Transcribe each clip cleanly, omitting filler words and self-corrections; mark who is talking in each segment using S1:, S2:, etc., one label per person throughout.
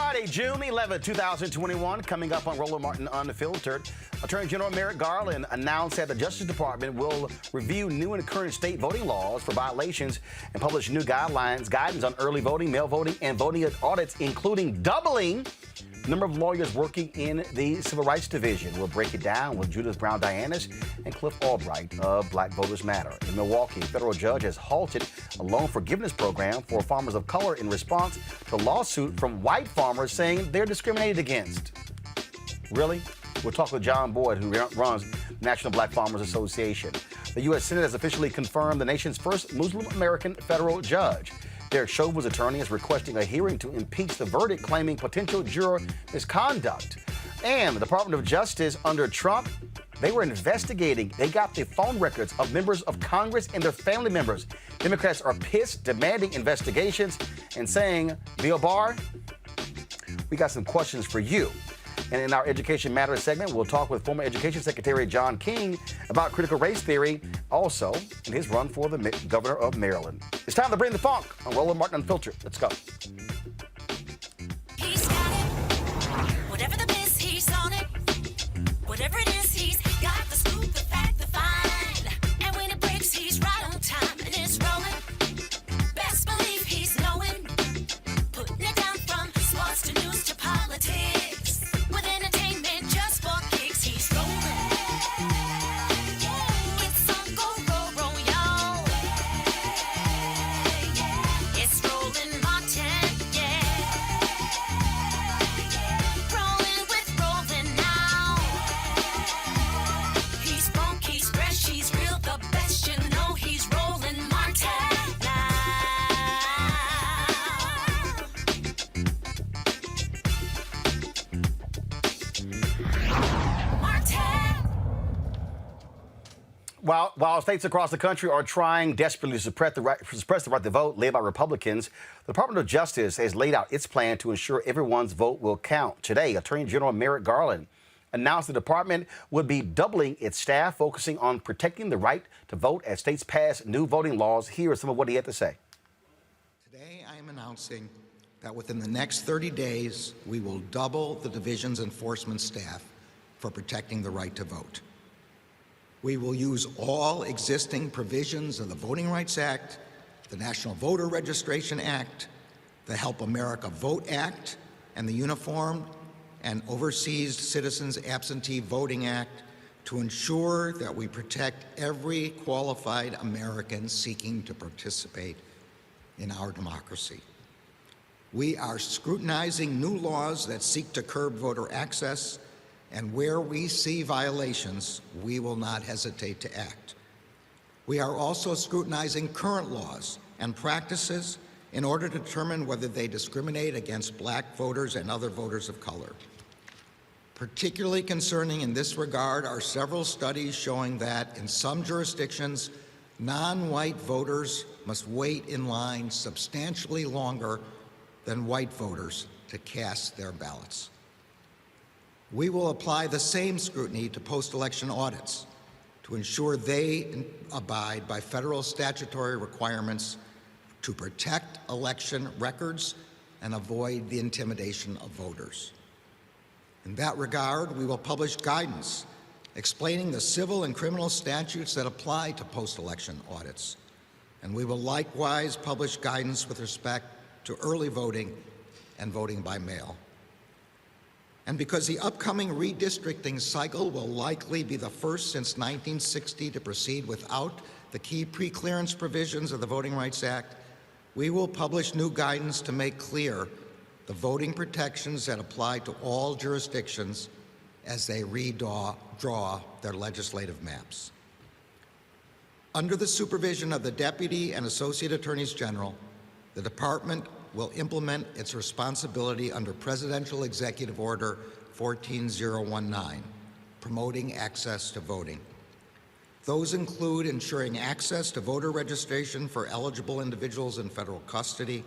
S1: Friday, June 11, 2021, coming up on Roland Martin Unfiltered. Attorney General Merrick Garland announced that the Justice Department will review new and current state voting laws for violations and publish new guidance on early voting, mail voting, and voting audits, including doubling the number of lawyers working in the Civil Rights Division. We'll break it down with Judith Brown-Dianis and Cliff Albright of Black Voters Matter. In Milwaukee, a federal judge has halted a loan forgiveness program for farmers of color in response to a lawsuit from white farmers saying they're discriminated against. Really? We'll talk with John Boyd, who runs National Black Farmers Association. The U.S. Senate has officially confirmed the nation's first Muslim American federal judge. Derek Chauvin's attorney is requesting a hearing to impeach the verdict, claiming potential juror misconduct. And the Department of Justice under Trump, they were investigating. They got the phone records of members of Congress and their family members. Democrats are pissed, demanding investigations and saying, Bill Barr, we got some questions for you. And in our Education Matters segment, we'll talk with former Education Secretary John King about critical race theory, also in his run for the governor of Maryland. It's time to bring the funk on Roland Martin Unfiltered. Let's go.
S2: He's got it. Whatever the miss, he's on it. Whatever it is, he's got the scoop, the fact, the find. And when it breaks, he's right on time and it's rolling. Best believe he's knowing. Putting it down from sports to news to politics. With entertainment just for kicks, he's rolling. It's on go, y'all. It's Roland Martin, yeah. Rolling with Roland now. He's funk, he's fresh, he's real, the best, you know he's Roland Martin now.
S1: While states across the country are trying desperately to suppress the right to vote led by Republicans, the Department of Justice has laid out its plan to ensure everyone's vote will count. Today, Attorney General Merrick Garland announced the department would be doubling its staff, focusing on protecting the right to vote as states pass new voting laws. Here is some of what he had to say.
S3: Today, I am announcing that within the next 30 days, we will double the division's enforcement staff for protecting the right to vote. We will use all existing provisions of the Voting Rights Act, the National Voter Registration Act, the Help America Vote Act, and the Uniform and Overseas Citizens Absentee Voting Act to ensure that we protect every qualified American seeking to participate in our democracy. We are scrutinizing new laws that seek to curb voter access, and where we see violations, we will not hesitate to act. We are also scrutinizing current laws and practices in order to determine whether they discriminate against Black voters and other voters of color. Particularly concerning in this regard are several studies showing that in some jurisdictions, non-white voters must wait in line substantially longer than white voters to cast their ballots. We will apply the same scrutiny to post-election audits to ensure they abide by federal statutory requirements to protect election records and avoid the intimidation of voters. In that regard, we will publish guidance explaining the civil and criminal statutes that apply to post-election audits. And we will likewise publish guidance with respect to early voting and voting by mail. And because the upcoming redistricting cycle will likely be the first since 1960 to proceed without the key pre-clearance provisions of the Voting Rights Act, we will publish new guidance to make clear the voting protections that apply to all jurisdictions as they redraw their legislative maps. Under the supervision of the Deputy and Associate Attorneys General, the Department will implement its responsibility under Presidential Executive Order 14019, promoting access to voting. Those include ensuring access to voter registration for eligible individuals in federal custody.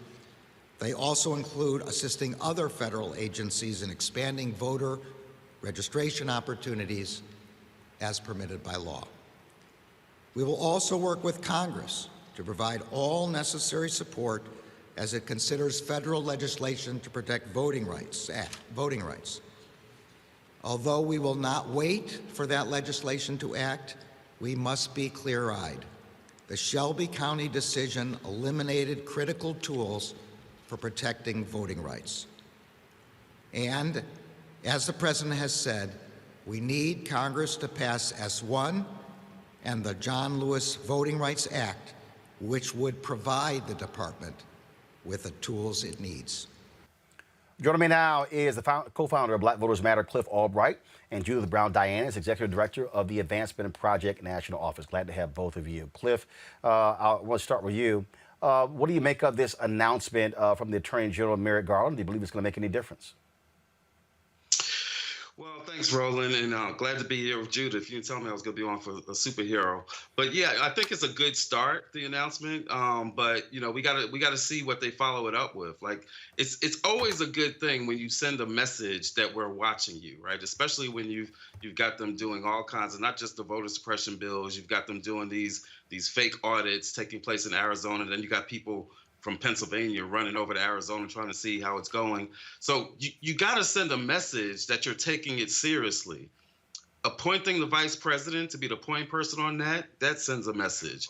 S3: They also include assisting other federal agencies in expanding voter registration opportunities as permitted by law. We will also work with Congress to provide all necessary support as it considers federal legislation to protect voting rights. Although we will not wait for that legislation to act, we must be clear-eyed. The Shelby County decision eliminated critical tools for protecting voting rights. And, as the President has said, we need Congress to pass S1 and the John Lewis Voting Rights Act, which would provide the department with the tools it needs.
S1: Joining me now is the co-founder of Black Voters Matter, Cliff Albright, and Judith Brown Diane is Executive Director of the Advancement Project National Office. Glad to have both of you. Cliff, I want to start with you. What do you make of this announcement from the Attorney General, Merrick Garland? Do you believe it's going to make any difference?
S4: Well, thanks, Roland, and glad to be here with Judith. You didn't tell me I was going to be on for a superhero, but yeah, I think it's a good start, the announcement. But you know, we gotta see what they follow it up with. Like, it's always a good thing when you send a message that we're watching you, right? Especially when you've got them doing all kinds of, not just the voter suppression bills. You've got them doing these fake audits taking place in Arizona. Then you got people from Pennsylvania running over to Arizona trying to see how it's going. So you got to send a message that you're taking it seriously. Appointing the vice president to be the point person on that sends a message.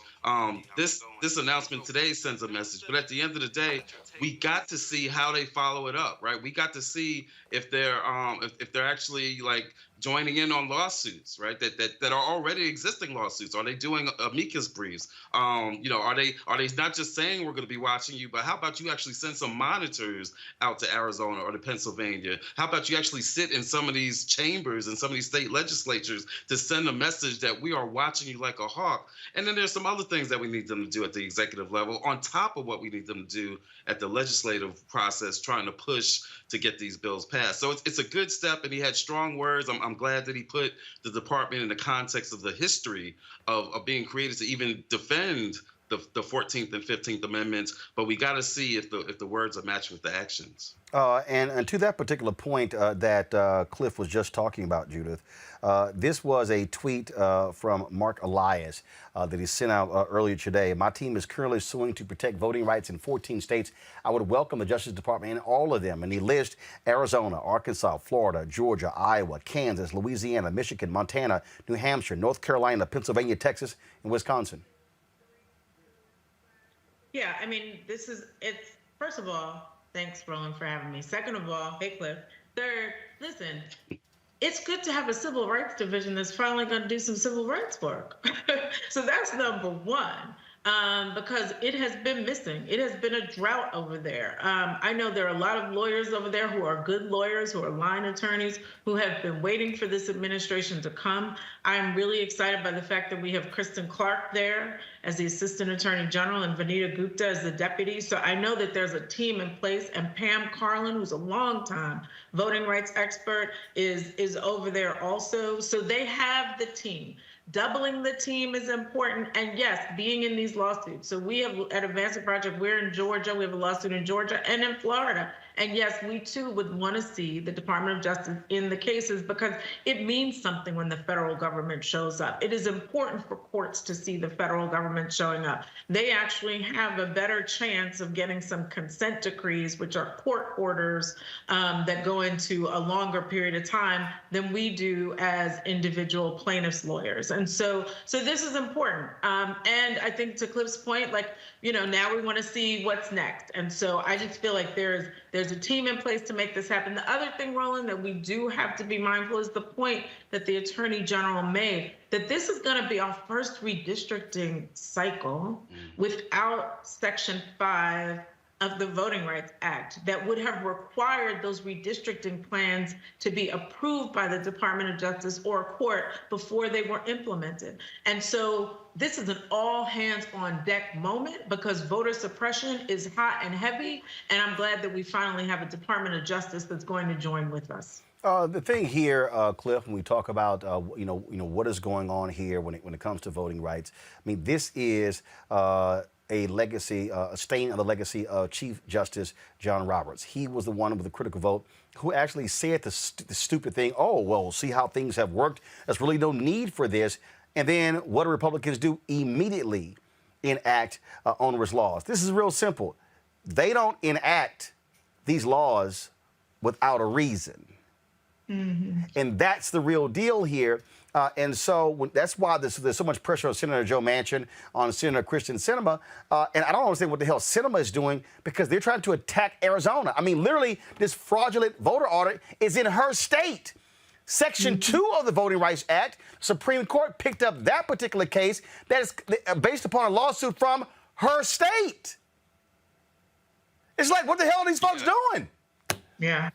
S4: This announcement today sends a message. But at the end of the day, we got to see how they follow it up, right? We got to see if they're actually like joining in on lawsuits, right? That are already existing lawsuits. Are they doing amicus briefs? You know, are they not just saying we're going to be watching you, but how about you actually send some monitors out to Arizona or to Pennsylvania? How about you actually sit in some of these chambers and some of these state legislatures to send a message that we are watching you like a hawk? And then there's some other things that we need them to do at the executive level on top of what we need them to do at the legislative process, trying to push to get these bills passed. So it's a good step, and he had strong words. I'm glad that he put the department in the context of the history of being created to even defend the 14th and 15th Amendments, but we got to see if the words are matched with the actions.
S1: And to that particular point that Cliff was just talking about, Judith, this was a tweet from Mark Elias that he sent out earlier today. My team is currently suing to protect voting rights in 14 states. I would welcome the Justice Department in all of them. And he lists Arizona, Arkansas, Florida, Georgia, Iowa, Kansas, Louisiana, Michigan, Montana, New Hampshire, North Carolina, Pennsylvania, Texas, and Wisconsin.
S5: Yeah, I mean, it's, first of all, thanks, Roland, for having me. Second of all, hey, Cliff. Third, listen, it's good to have a civil rights division that's finally going to do some civil rights work. So that's number one, because it has been missing. It has been a drought over there. I know there are a lot of lawyers over there who are good lawyers, who are line attorneys, who have been waiting for this administration to come. I'm really excited by the fact that we have Kristen Clark there as the Assistant Attorney General and Vanita Gupta as the deputy. So I know that there's a team in place, and Pam Garland, who's a longtime voting rights expert, is over there also. So they have the team. Doubling the team is important, and yes, being in these lawsuits. So we have, at Advancement Project, we're in Georgia, we have a lawsuit in Georgia and in Florida. And yes, we too would want to see the Department of Justice in the cases, because it means something when the federal government shows up. It is important for courts to see the federal government showing up. They actually have a better chance of getting some consent decrees, which are court orders that go into a longer period of time than we do as individual plaintiffs' lawyers. And so this is important. And I think, to Cliff's point, like, you know, now we want to see what's next. And so I just feel like there's a team in place to make this happen. The other thing, Roland, that we do have to be mindful is the point that the Attorney General made, that this is going to be our first redistricting cycle without Section 5 of the Voting Rights Act that would have required those redistricting plans to be approved by the Department of Justice or a court before they were implemented. And so this is an all hands on deck moment, because voter suppression is hot and heavy. And I'm glad that we finally have a Department of Justice that's going to join with us.
S1: The thing here, Cliff, when we talk about you know what is going on here when it comes to voting rights, I mean, this is a legacy, a stain of the legacy of Chief Justice John Roberts. He was the one with the critical vote who actually said the stupid thing, oh, well, see how things have worked. There's really no need for this. And then what do Republicans do? Immediately enact onerous laws. This is real simple. they don't enact these laws without a reason. And that's the real deal here. And so that's why there's so much pressure on Senator Joe Manchin, on Senator Kristen Sinema. And I don't understand what the hell Sinema is doing, because they're trying to attack Arizona. I mean, literally, this fraudulent voter audit is in her state. Section 2 of the Voting Rights Act, Supreme Court picked up that particular case that is based upon a lawsuit from her state. It's like, what the hell are these folks doing?
S5: Yeah.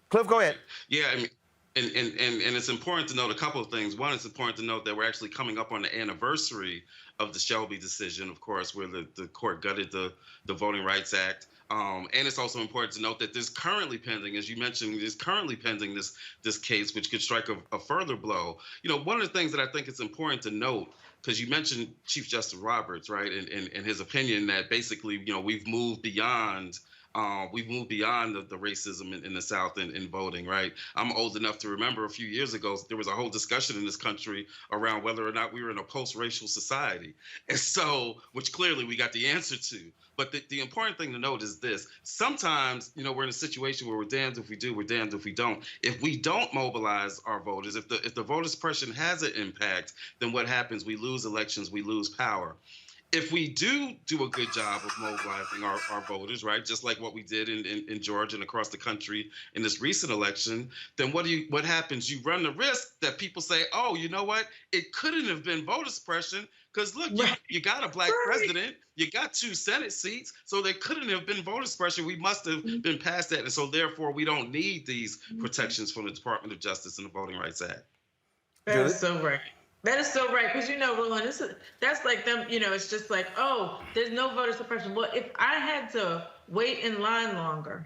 S1: Cliff, go ahead.
S4: Yeah, I mean, and it's important to note a couple of things. One, it's important to note that we're actually coming up on the anniversary of the Shelby decision, of course, where the court gutted the Voting Rights Act. And it's also important to note that there's currently pending, as you mentioned, this case, which could strike a further blow. You know, one of the things that I think it's important to note, because you mentioned Chief Justice Roberts, right, and his opinion that basically, you know, we've moved beyond the racism in the South in voting, right? I'm old enough to remember a few years ago, there was a whole discussion in this country around whether or not we were in a post-racial society. And so, which clearly we got the answer to. But the important thing to note is this. Sometimes, you know, we're in a situation where we're damned if we do, we're damned if we don't. If we don't mobilize our voters, if the voter suppression has an impact, then what happens? We lose elections, we lose power. If we do a good job of mobilizing our voters, right, just like what we did in Georgia and across the country in this recent election, then what happens? You run the risk that people say, oh, you know what? It couldn't have been voter suppression because, look, you got a black president, you got 2 Senate seats, so there couldn't have been voter suppression. We must have been past that. And so, therefore, we don't need these protections from the Department of Justice and the Voting Rights Act.
S5: That's so right. That is so right, because, you know, Roland, that's like them, you know, it's just like, oh, there's no voter suppression. Well, if I had to wait in line longer,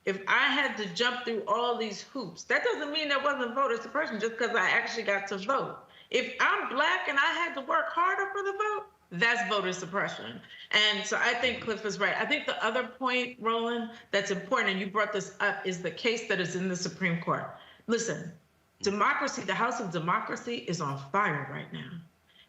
S5: if I had to jump through all these hoops, that doesn't mean there wasn't voter suppression just because I actually got to vote. If I'm black and I had to work harder for the vote, that's voter suppression. And so I think Cliff is right. I think the other point, Roland, that's important, and you brought this up, is the case that is in the Supreme Court. Listen. Democracy, the House of Democracy, is on fire right now.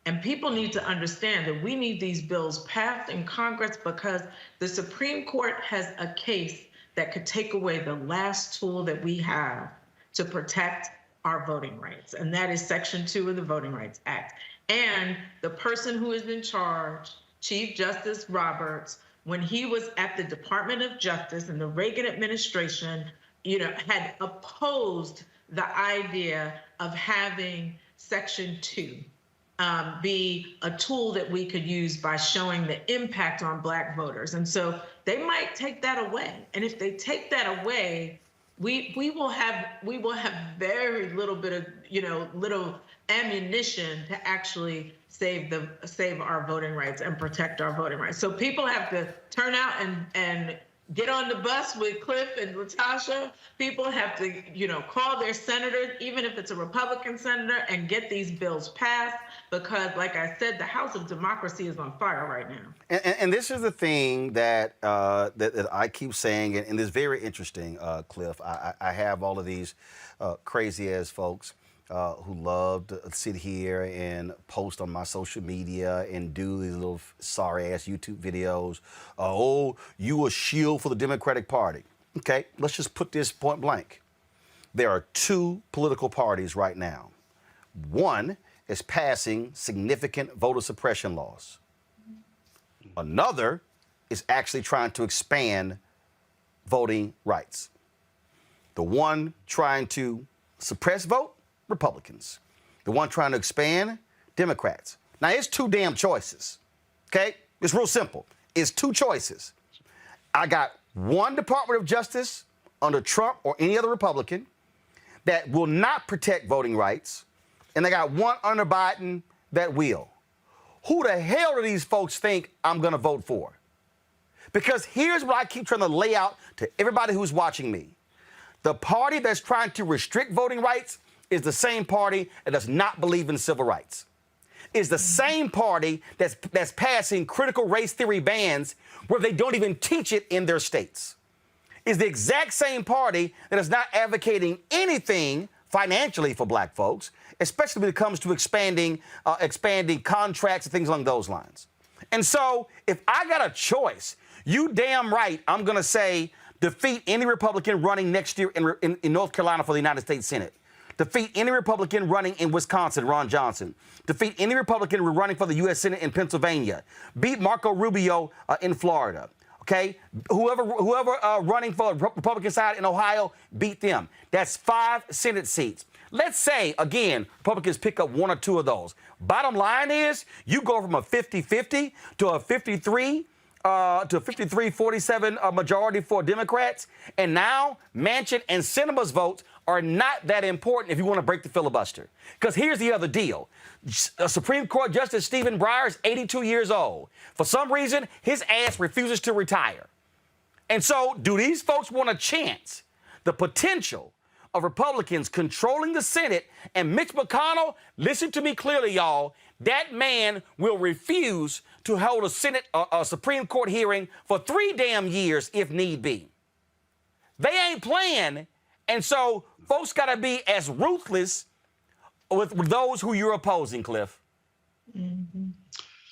S5: And people need to understand that we need these bills passed in Congress because the Supreme Court has a case that could take away the last tool that we have to protect our voting rights. And that is Section 2 of the Voting Rights Act. And the person who is in charge, Chief Justice Roberts, when he was at the Department of Justice in the Reagan administration, you know, had opposed the idea of having Section 2 be a tool that we could use by showing the impact on black voters. And so they might take that away. And if they take that away, we will have very little bit of, you know, little ammunition to actually save our voting rights and protect our voting rights. So people have to turn out and get on the bus with Cliff and Latasha. People have to, you know, call their senators, even if it's a Republican senator, and get these bills passed because, like I said, the House of Democracy is on fire right now.
S1: And this is the thing that that I keep saying, and it's very interesting, Cliff. I have all of these crazy-ass folks who love to sit here and post on my social media and do these little sorry-ass YouTube videos. Oh, you a shield for the Democratic Party. Okay, let's just put this point blank. There are 2 political parties right now. One is passing significant voter suppression laws. Another is actually trying to expand voting rights. The one trying to suppress vote, Republicans. The one trying to expand, Democrats. Now, it's 2 damn choices, okay? It's real simple. It's 2 choices. I got one Department of Justice under Trump or any other Republican that will not protect voting rights, and I got one under Biden that will. Who the hell do these folks think I'm going to vote for? Because here's what I keep trying to lay out to everybody who's watching me. The party that's trying to restrict voting rights is the same party that does not believe in civil rights. Is the same party that's passing critical race theory bans where they don't even teach it in their states. Is the exact same party that is not advocating anything financially for black folks, especially when it comes to expanding contracts and things along those lines. And so if I got a choice, You damn right, I'm going to say defeat any Republican running next year in North Carolina for the United States Senate. Defeat any Republican running in Wisconsin, Ron Johnson. Defeat any Republican running for the U.S. Senate in Pennsylvania. Beat Marco Rubio in Florida. Okay? Whoever running for the Republican side in Ohio, beat them. That's 5 Senate seats. Let's say, again, Republicans pick up 1 or 2 of those. Bottom line is you go from a 50-50 to a 53-47 majority for Democrats. And now Manchin and Sinema's votes are not that important if you want to break the filibuster. Because here's the other deal. Supreme Court Justice Stephen Breyer is 82 years old. For some reason, his ass refuses to retire. And so do these folks want a chance, the potential of Republicans controlling the Senate? And Mitch McConnell, listen to me clearly, y'all, that man will refuse to hold a Supreme Court hearing for 3 damn years if need be. They ain't playing. And so folks got to be as ruthless with those who you're opposing, Cliff.
S5: Mm-hmm.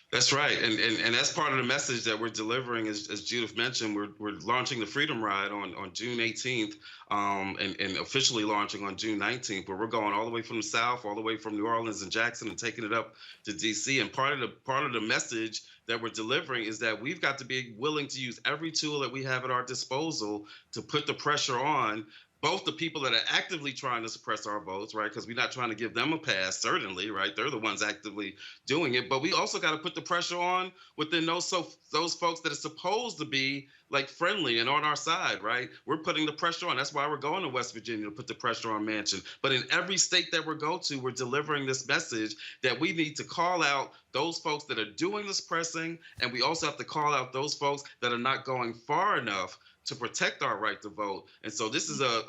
S4: That's right, and that's part of the message that we're delivering. As Judith mentioned, we're launching the Freedom Ride on June 18th, and officially launching on June 19th. Where we're going all the way from the South, all the way from New Orleans and Jackson, and taking it up to D.C. And part of the message that we're delivering is that we've got to be willing to use every tool that we have at our disposal to put the pressure on both the people that are actively trying to suppress our votes, right? Because we're not trying to give them a pass, certainly, right? They're the ones actively doing it. But we also got to put the pressure on within those folks that are supposed to be like friendly and on our side, right? We're putting the pressure on. That's why we're going to West Virginia, to put the pressure on Manchin. But in every state that we go to, we're delivering this message that we need to call out those folks that are doing this pressing, and we also have to call out those folks that are not going far enough to protect our right to vote. And so this is a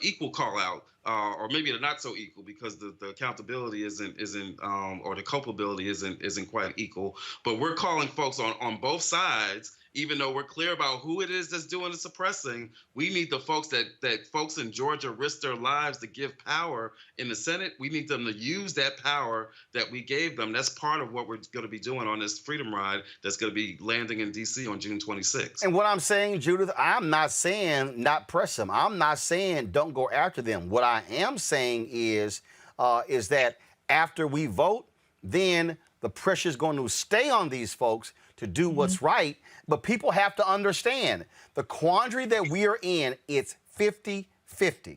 S4: equal call out, or maybe they're not so equal because the accountability isn't or the culpability isn't quite equal. But we're calling folks on both sides. Even though we're clear about who it is that's doing the suppressing, we need the folks that folks in Georgia risk their lives to give power in the Senate. We need them to use that power that we gave them. That's part of what we're going to be doing on this Freedom Ride that's going to be landing in D.C. on June 26th.
S1: And what I'm saying, Judith, I'm not saying not press them. I'm not saying don't go after them. What I am saying is that after we vote, then the pressure is going to stay on these folks to do what's right. But people have to understand the quandary that we are in, it's 50-50.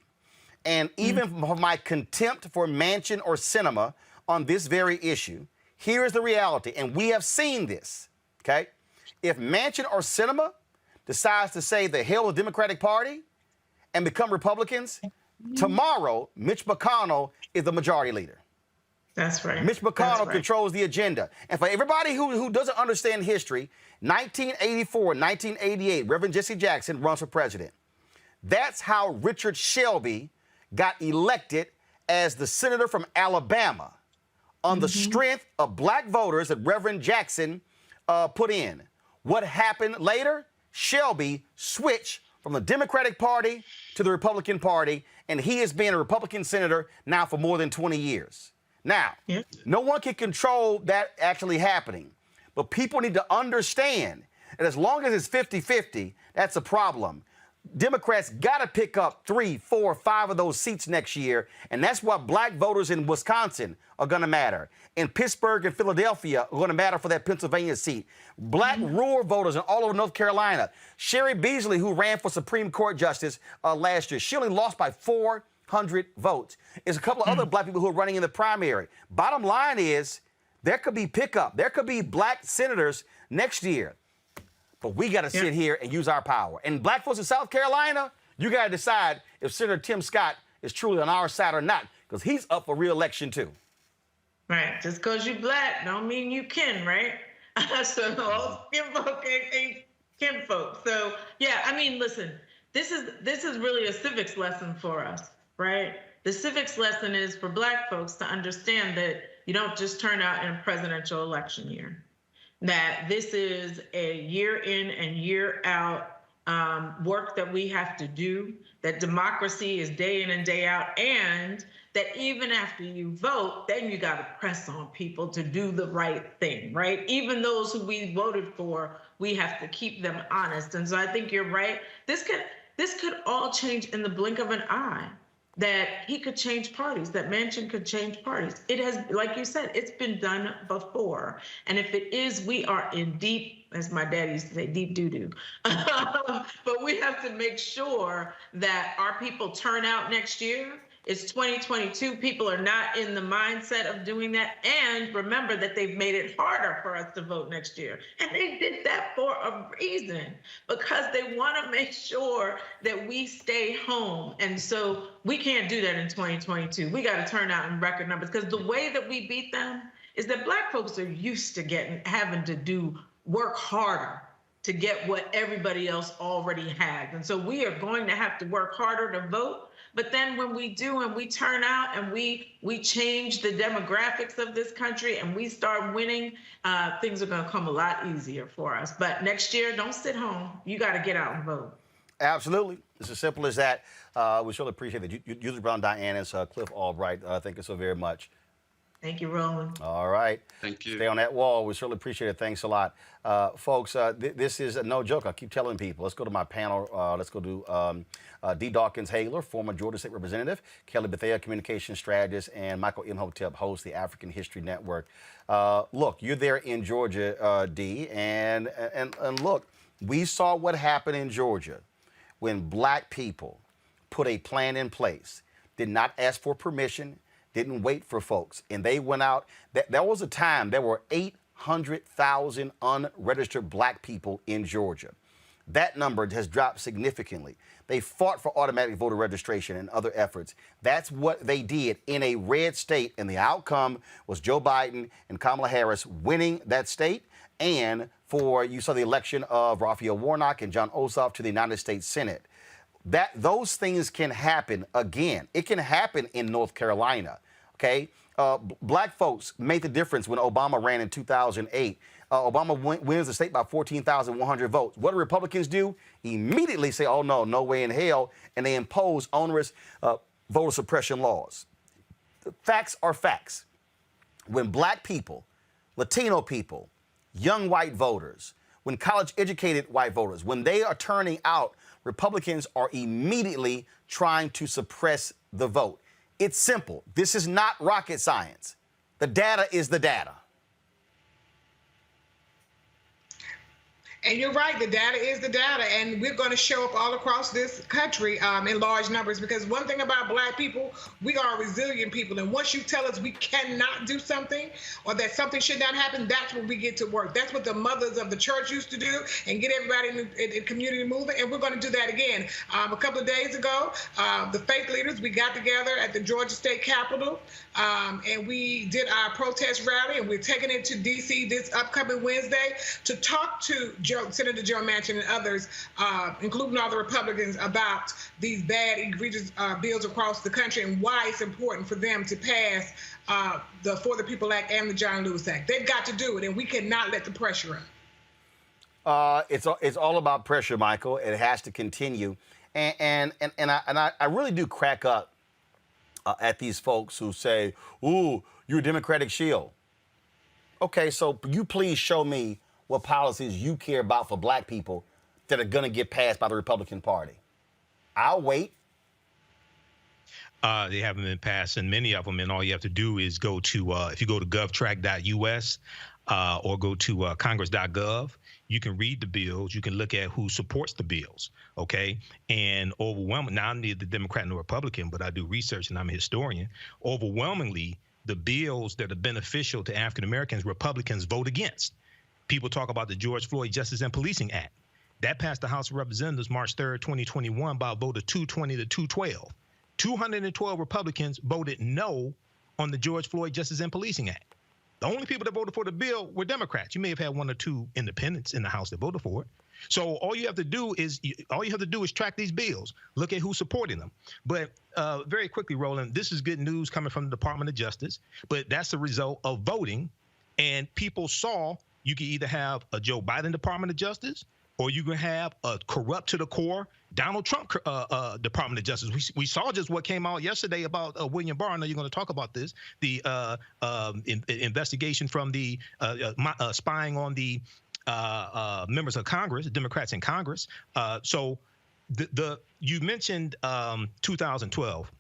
S1: And even for my contempt for Manchin or Sinema on this very issue, here is the reality, and we have seen this, okay? If Manchin or Sinema decides to say the hell with the Democratic Party and become Republicans, tomorrow Mitch McConnell is the majority leader.
S5: That's right.
S1: Mitch McConnell controls the agenda. And for everybody who doesn't understand history, 1984, 1988, Reverend Jesse Jackson runs for president. That's how Richard Shelby got elected as the senator from Alabama on the strength of black voters that Reverend Jackson put in. What happened later? Shelby switched from the Democratic Party to the Republican Party, and he has been a Republican senator now for more than 20 years. Now, no one can control that actually happening, but people need to understand that as long as it's 50-50, that's a problem. Democrats got to pick up 3, 4, 5 of those seats next year, and that's what black voters in Wisconsin are going to matter. In Pittsburgh and Philadelphia are going to matter for that Pennsylvania seat. Black rural voters in all over North Carolina. Sherry Beasley, who ran for Supreme Court Justice last year, she only lost by 400 votes. There's a couple of other black people who are running in the primary. Bottom line is there could be pickup. There could be black senators next year. But we got to sit here and use our power. And black folks in South Carolina, you got to decide if Senator Tim Scott is truly on our side or not, because he's up for re-election too.
S5: Right. Just because you black don't mean you can, right? So all kinfolk ain't kinfolk. So yeah, I mean, listen, this is really a civics lesson for us, right? The civics lesson is for black folks to understand that you don't just turn out in a presidential election year. That this is a year in and year out work that we have to do, that democracy is day in and day out, and that even after you vote, then you got to press on people to do the right thing, right? Even those who we voted for, we have to keep them honest. And so I think you're right. This could all change in the blink of an eye. That he could change parties, that Manchin could change parties. It has, like you said, it's been done before. And if it is, we are in deep, as my dad used to say, deep doo-doo. But we have to make sure that our people turn out next year. It's 2022. People are not in the mindset of doing that. And remember that they've made it harder for us to vote next year. And they did that for a reason, because they want to make sure that we stay home. And so we can't do that in 2022. We got to turn out in record numbers, because the way that we beat them is that Black folks are used to having to work harder to get what everybody else already has. And so we are going to have to work harder to vote. But then when we do, and we turn out and we change the demographics of this country and we start winning, things are going to come a lot easier for us. But next year, don't sit home. You got to get out and vote.
S1: Absolutely. It's as simple as that. We surely appreciate that. User Brown Diana's Cliff Albright. Thank you so very much.
S5: Thank you, Roland.
S1: All right.
S4: Thank you.
S1: Stay on that wall. We certainly appreciate it. Thanks a lot. Folks, this is no joke. I keep telling people. Let's go to my panel. Let's go to D. Dawkins-Haler, former Georgia State Representative, Kelly Bethea, Communications Strategist, and Michael Imhotep, host, the African History Network. Look, you're there in Georgia, D, and look, we saw what happened in Georgia when Black people put a plan in place, did not ask for permission, didn't wait for folks, and they went out. There was a time there were 800,000 unregistered Black people in Georgia. That number has dropped significantly. They fought for automatic voter registration and other efforts. That's what they did in a red state, and the outcome was Joe Biden and Kamala Harris winning that state, and you saw the election of Raphael Warnock and John Ossoff to the United States Senate. Those things can happen again. It can happen in North Carolina, okay? Black folks made the difference when Obama ran in 2008. Obama wins the state by 14,100 votes. What do Republicans do? Immediately say, oh, no way in hell, and they impose onerous voter suppression laws. The facts are facts. When Black people, Latino people, young white voters, when college-educated white voters, when they are turning out, Republicans are immediately trying to suppress the vote. It's simple. This is not rocket science. The data is the data.
S6: And you're right, the data is the data, and we're going to show up all across this country in large numbers, because one thing about Black people, we are resilient people, and once you tell us we cannot do something or that something should not happen, that's when we get to work. That's what the mothers of the church used to do, and get everybody in the community moving, and we're going to do that again. A couple of days ago, the faith leaders, we got together at the Georgia State Capitol, and we did our protest rally, and we're taking it to D.C. this upcoming Wednesday to talk to Senator Joe Manchin and others, including all the Republicans, about these bad, egregious bills across the country and why it's important for them to pass the For the People Act and the John Lewis Act. They've got to do it, and we cannot let the pressure up.
S1: It's all about pressure, Michael. It has to continue, and I really do crack up at these folks who say, "Ooh, you're a Democratic shield." Okay, so you please show me what policies you care about for Black people that are going to get passed by the Republican Party. I'll wait.
S7: They haven't been passed, and many of them, and all you have to do is go to, if you go to govtrack.us or go to congress.gov, you can read the bills. You can look at who supports the bills, okay? And overwhelmingly, now I'm neither Democrat nor Republican, but I do research and I'm a historian. Overwhelmingly, the bills that are beneficial to African Americans, Republicans vote against. People talk about the George Floyd Justice and Policing Act. That passed the House of Representatives March 3rd, 2021 by a vote of 220 to 212. 212 Republicans voted no on the George Floyd Justice and Policing Act. The only people that voted for the bill were Democrats. You may have had one or two independents in the House that voted for it. So all you have to do is track these bills, look at who's supporting them. But very quickly, Roland, this is good news coming from the Department of Justice, but that's the result of voting. And people saw you could either have a Joe Biden Department of Justice or you can have a corrupt to the core Donald Trump Department of Justice. We saw just what came out yesterday about William Barr. I know you're going to talk about this. The investigation from the spying on the members of Congress, Democrats in Congress. So you mentioned 2012,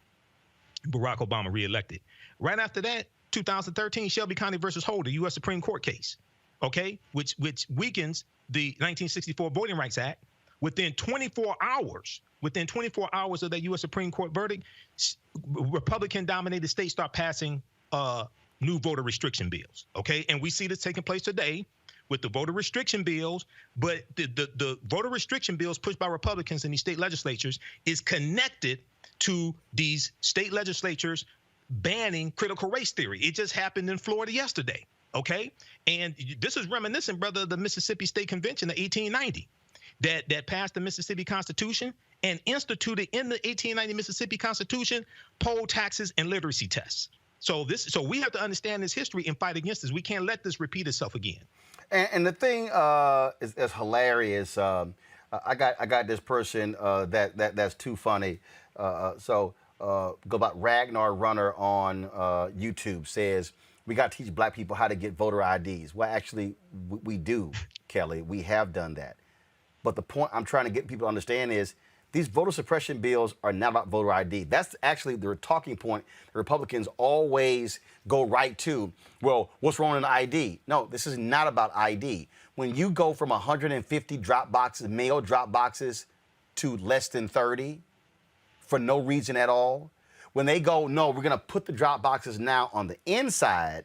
S7: Barack Obama reelected. Right after that, 2013, Shelby County versus Holder, U.S. Supreme Court case, okay, which weakens the 1964 Voting Rights Act. Within 24 hours of that U.S. Supreme Court verdict, Republican-dominated states start passing new voter restriction bills, okay? And we see this taking place today with the voter restriction bills, but the voter restriction bills pushed by Republicans in these state legislatures is connected to these state legislatures banning critical race theory. It just happened in Florida yesterday, okay? And this is reminiscent, brother, of the Mississippi State Convention of 1890 that passed the Mississippi Constitution and instituted in the 1890 Mississippi Constitution poll taxes and literacy tests. So we have to understand this history and fight against this. We can't let this repeat itself again. And the thing is hilarious. I got this person that's too funny. Go about Ragnar Runner on YouTube says, we got to teach black people how to get voter IDs. Well, actually, we do, Kelly. We have done that. But the point I'm trying to get people to understand is these voter suppression bills are not about voter ID. That's actually the talking point the Republicans always go right to. Well, what's wrong with ID? No, this is not about ID. When you go from 150 drop boxes, mail drop boxes, to less than 30 for no reason at all, when they go, no, we're going to put the drop boxes now on the inside,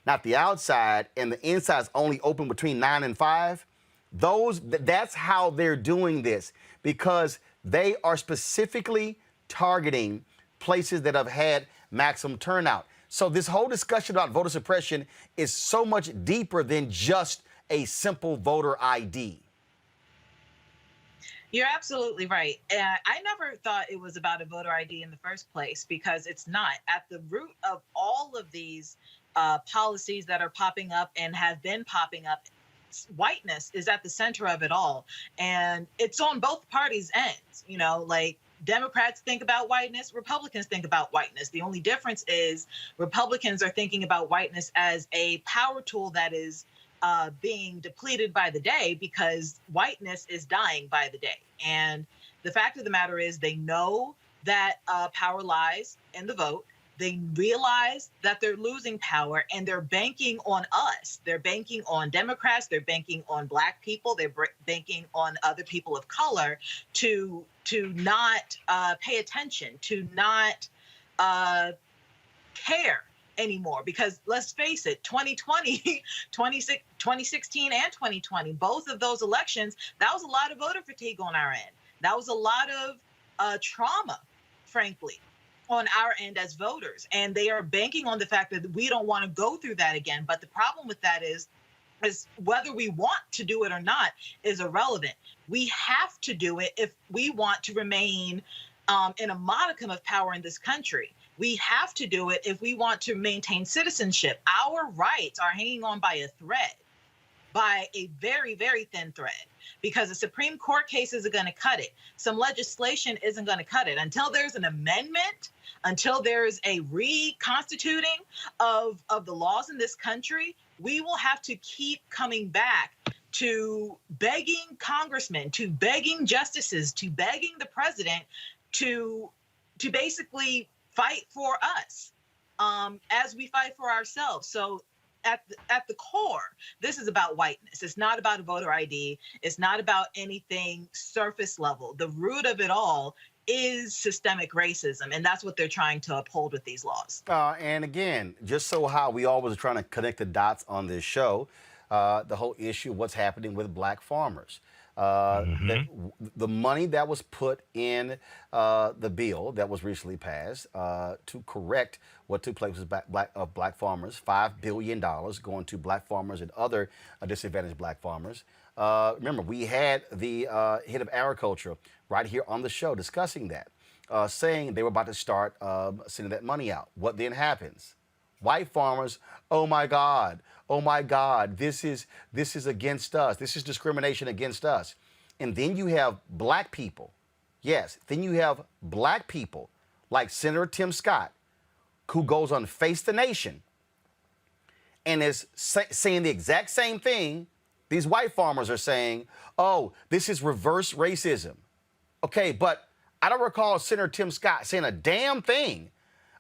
S7: not the outside, and the inside is only open between 9 and 5, that's how they're doing this, because they are specifically targeting places that have had maximum turnout. So this whole discussion about voter suppression is so much deeper than just a simple voter ID.
S8: You're absolutely right. I never thought it was about a voter ID in the first place, because it's not. At the root of all of these policies that are popping up and have been popping up, whiteness is at the center of it all. And it's on both parties' ends. You know, like, Democrats think about whiteness, Republicans think about whiteness. The only difference is Republicans are thinking about whiteness as a power tool that is being depleted by the day, because whiteness is dying by the day. And the fact of the matter is, they know that power lies in the vote. They realize that they're losing power, and they're banking on us. They're banking on Democrats. They're banking on Black people. They're banking on other people of color to not pay attention, to not care anymore. Because let's face it, 2020, 2016 and 2020, both of those elections, that was a lot of voter fatigue on our end. That was a lot of trauma, frankly, on our end as voters. And they are banking on the fact that we don't want to go through that again. But the problem with that is whether we want to do it or not is irrelevant. We have to do it if we want to remain in a modicum of power in this country. We have to do it if we want to maintain citizenship. Our rights are hanging on by a thread, by a very, very thin thread, because the Supreme Court case isn't going to cut it. Some legislation isn't going to cut it. Until there's an amendment, until there's a reconstituting of the laws in this country, we will have to keep coming back to begging congressmen, to begging justices, to begging the president to basically fight for us as we fight for ourselves. So at the core, this is about whiteness. It's not about a voter ID. It's not about anything surface level. The root of it all is systemic racism, and that's what they're trying to uphold with these laws.
S1: And again, just so how we always are trying to connect the dots on this show, the whole issue of what's happening with black farmers. The money that was put in the bill that was recently passed to correct what took place with black farmers, $5 billion going to black farmers and other disadvantaged black farmers. Remember, we had the head of agriculture right here on the show discussing that, saying they were about to start sending that money out. What then happens? White farmers, oh my God, this is against us. This is discrimination against us. And then you have black people. Yes, then you have black people like Senator Tim Scott, who goes on Face the Nation and is saying the exact same thing these white farmers are saying. Oh, this is reverse racism. Okay, but I don't recall Senator Tim Scott saying a damn thing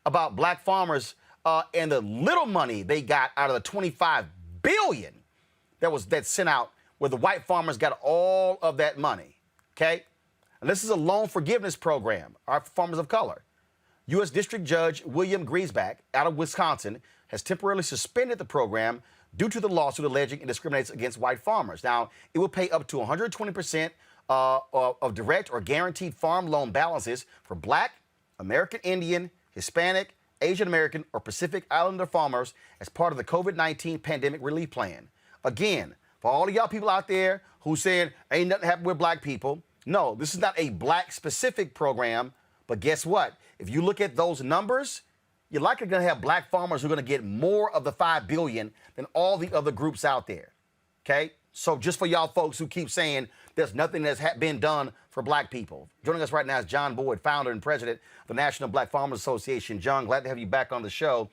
S1: about black farmers and the little money they got out of the $25 billion that's sent out, where the white farmers got all of that money. Okay, and this is a loan forgiveness program. Our farmers of color. U.S. District Judge William Griesbach out of Wisconsin has temporarily suspended the program due to the lawsuit alleging it discriminates against white farmers. Now, it will pay up to 120% of direct or guaranteed farm loan balances for Black, American Indian, Hispanic, Asian American, or Pacific Islander farmers as part of the COVID-19 pandemic relief plan. Again, for all of y'all people out there who saying ain't nothing happened with black people, no, this is not a black-specific program. But guess what? If you look at those numbers, you're likely going to have black farmers who are going to get more of the $5 billion than all the other groups out there. Okay? So just for y'all folks who keep saying there's nothing that's been done for black people. Joining us right now is John Boyd, founder and president of the National Black Farmers Association. John, glad to have you back on the show.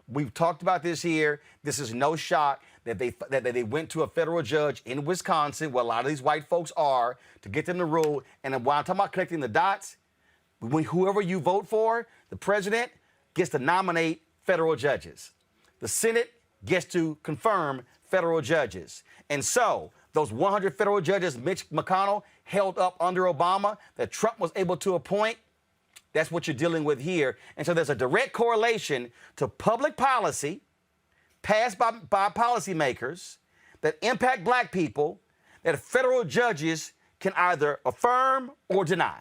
S1: We've talked about this here. This is no shock that they went to a federal judge in Wisconsin, where a lot of these white folks are, to get them to rule. And while I'm talking about connecting the dots, when whoever you vote for, the president gets to nominate federal judges. The Senate gets to confirm federal judges. And so those 100 federal judges Mitch McConnell held up under Obama that Trump was able to appoint, that's what you're dealing with here. And so there's a direct correlation to public policy passed by policymakers that impact black people that federal judges can either affirm or deny.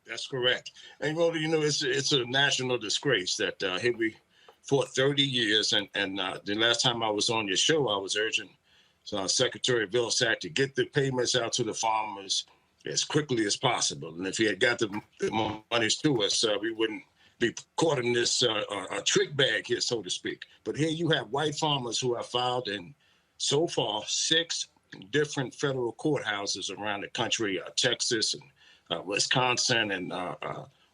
S9: That's correct. And Roland, you know, it's a national disgrace that here we for 30 years, and the last time I was on your show, I was urging Secretary Vilsack to get the payments out to the farmers as quickly as possible. And if he had got the monies to us, we wouldn't be caught in this trick bag here, so to speak. But here you have white farmers who have filed in, so far, 6 different federal courthouses around the country, Texas and Wisconsin and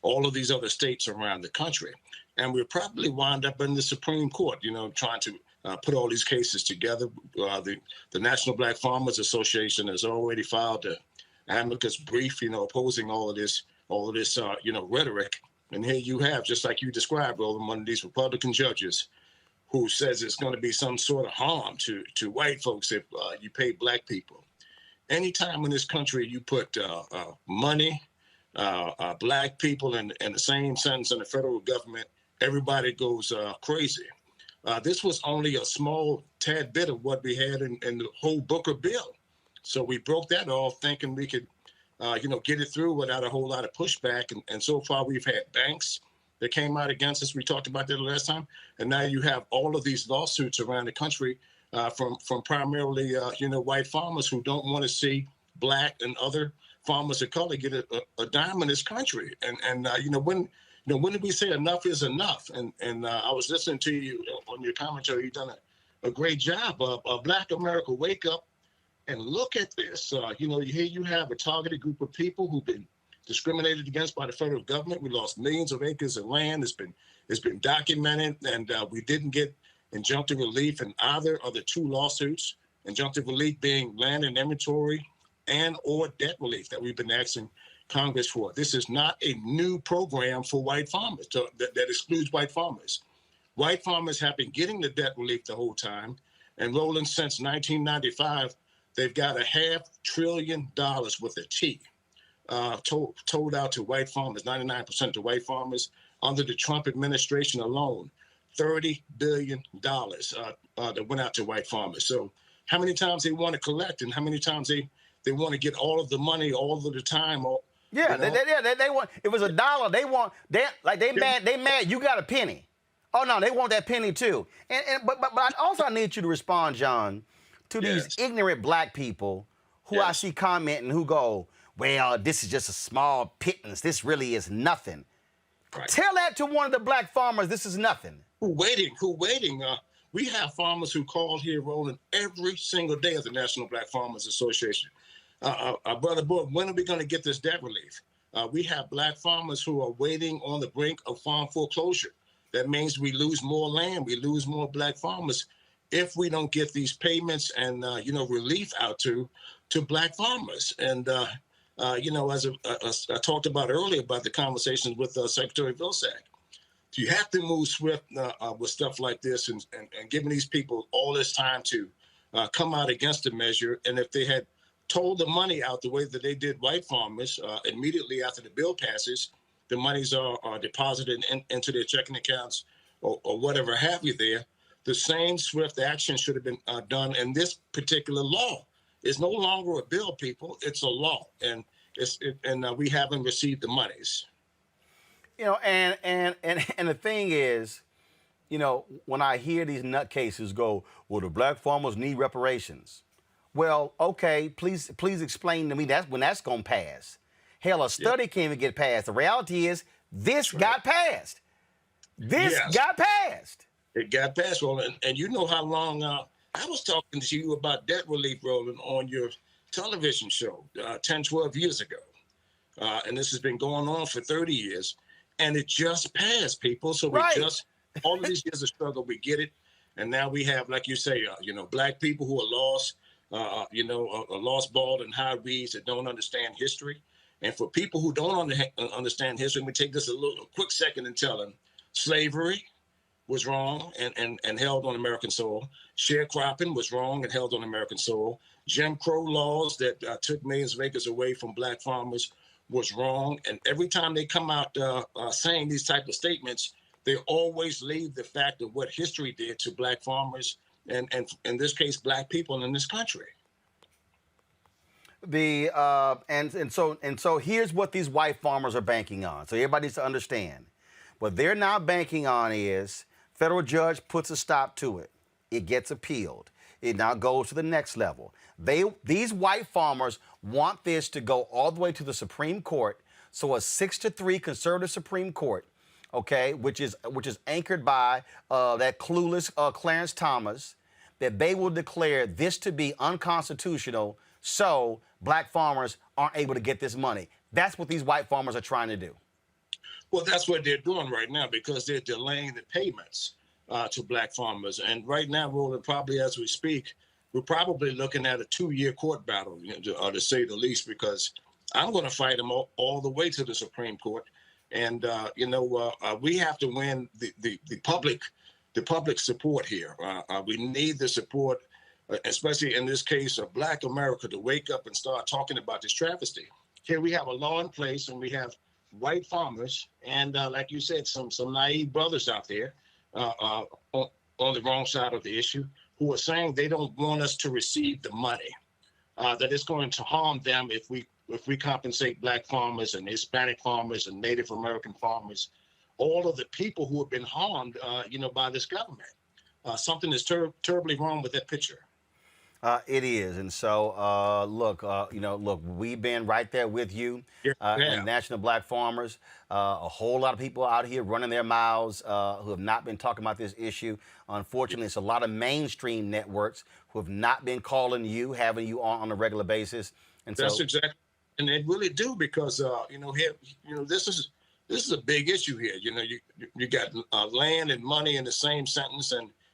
S9: all of these other states around the country. And we'll probably wind up in the Supreme Court, you know, trying to put all these cases together. The National Black Farmers Association has already filed an amicus brief, you know, opposing all of this, you know, rhetoric. And here you have, just like you described, Roland, one of these Republican judges who says it's going to be some sort of harm to white folks if you pay black people. Anytime in this country you put money, black people in the same sentence in the federal government, everybody goes crazy. This was only a small tad bit of what we had in the whole Booker bill. So we broke that off thinking we could, you know, get it through without a whole lot of pushback. And so far we've had banks that came out against us. We talked about that the last time. And now you have all of these lawsuits around the country from primarily, you know, white farmers who don't want to see black and other farmers of color get a dime in this country. And you know, when did we say enough is enough? And I was listening to you on your commentary. You've done a great job of Black America Wake Up and look at this. You know, here you have a targeted group of people who've been discriminated against by the federal government. We lost millions of acres of land. It's been documented, and we didn't get injunctive relief in either of the 2 lawsuits. Injunctive relief being land and inventory and or debt relief that we've been asking Congress for. This is not a new program for white farmers that excludes white farmers. White farmers have been getting the debt relief the whole time. And Roland, since 1995, they've got $500 billion with a T told out to white farmers, 99% to white farmers. Under the Trump administration alone, $30 billion that went out to white farmers. So how many times they want to collect and how many times they want to get all of the money all of the time?
S1: Yeah, you know? they want. It was $1. They mad. You got a penny. Oh no, they want that penny too. But I also need you to respond, John, to these ignorant black people who I see commenting who go, well, this is just a small pittance. This really is nothing. Right. Tell that to one of the black farmers. This is nothing.
S9: Who waiting? We have farmers who call here, Roland, every single day at the National Black Farmers Association. Brother Boyd, when are we going to get this debt relief? We have black farmers who are waiting on the brink of farm foreclosure. That means we lose more land, we lose more black farmers if we don't get these payments and relief out to black farmers. And as I talked about earlier about the conversations with Secretary Vilsack, you have to move swift with stuff like this and giving these people all this time to come out against the measure. And if they had told the money out the way that they did white farmers immediately after the bill passes, the monies are deposited into their checking accounts or whatever have you there, the same swift action should have been done. And this particular law is no longer a bill, people. It's a law. And we haven't received the monies.
S1: And the thing is, when I hear these nutcases go, well, the black farmers need reparations. Well, okay, please explain to me when that's going to pass. Hell, a study can't even get passed. The reality is this got passed. This got passed.
S9: It got passed, Roland. And you know how long I was talking to you about debt relief, Roland, on your television show 10, 12 years ago. And this has been going on for 30 years. And it just passed, people. So all of these years of struggle, we get it. And now we have, like you say, black people who are lost, are lost, bald, and high weeds that don't understand history. And for people who don't understand history, we take this a quick second and tell them slavery was wrong and held on American soil. Sharecropping was wrong and held on American soil. Jim Crow laws that took millions of acres away from black farmers was wrong. And every time they come out saying these type of statements, they always leave the fact of what history did to black farmers and in this case, black people in this country.
S1: So here's what these white farmers are banking on. So everybody needs to understand. What they're now banking on is federal judge puts a stop to it. It gets appealed. It now goes to the next level. These white farmers want this to go all the way to the Supreme Court. So a 6-3 conservative Supreme Court, okay, which is anchored by that clueless Clarence Thomas, that they will declare this to be unconstitutional. So black farmers aren't able to get this money. That's what these white farmers are trying to do.
S9: Well, that's what they're doing right now because they're delaying the payments to black farmers. And right now, Roland, probably as we speak, we're probably looking at a 2-year court battle, to say the least, because I'm going to fight them all the way to the Supreme Court. And, we have to win the public support here. We need the support, especially in this case of Black America, to wake up and start talking about this travesty. Here we have a law in place and we have white farmers and, like you said, some naive brothers out there on the wrong side of the issue who are saying they don't want us to receive the money, that it's going to harm them if we compensate black farmers and Hispanic farmers and Native American farmers, all of the people who have been harmed, by this government. Something is terribly wrong with that picture.
S1: It is. And so, look, we've been right there with you and National Black Farmers. A whole lot of people out here running their mouths who have not been talking about this issue. Unfortunately, it's a lot of mainstream networks who have not been calling you, having you on a regular basis. And
S9: that's exactly, and they really do because, this is a big issue here. You got land and money in the same sentence,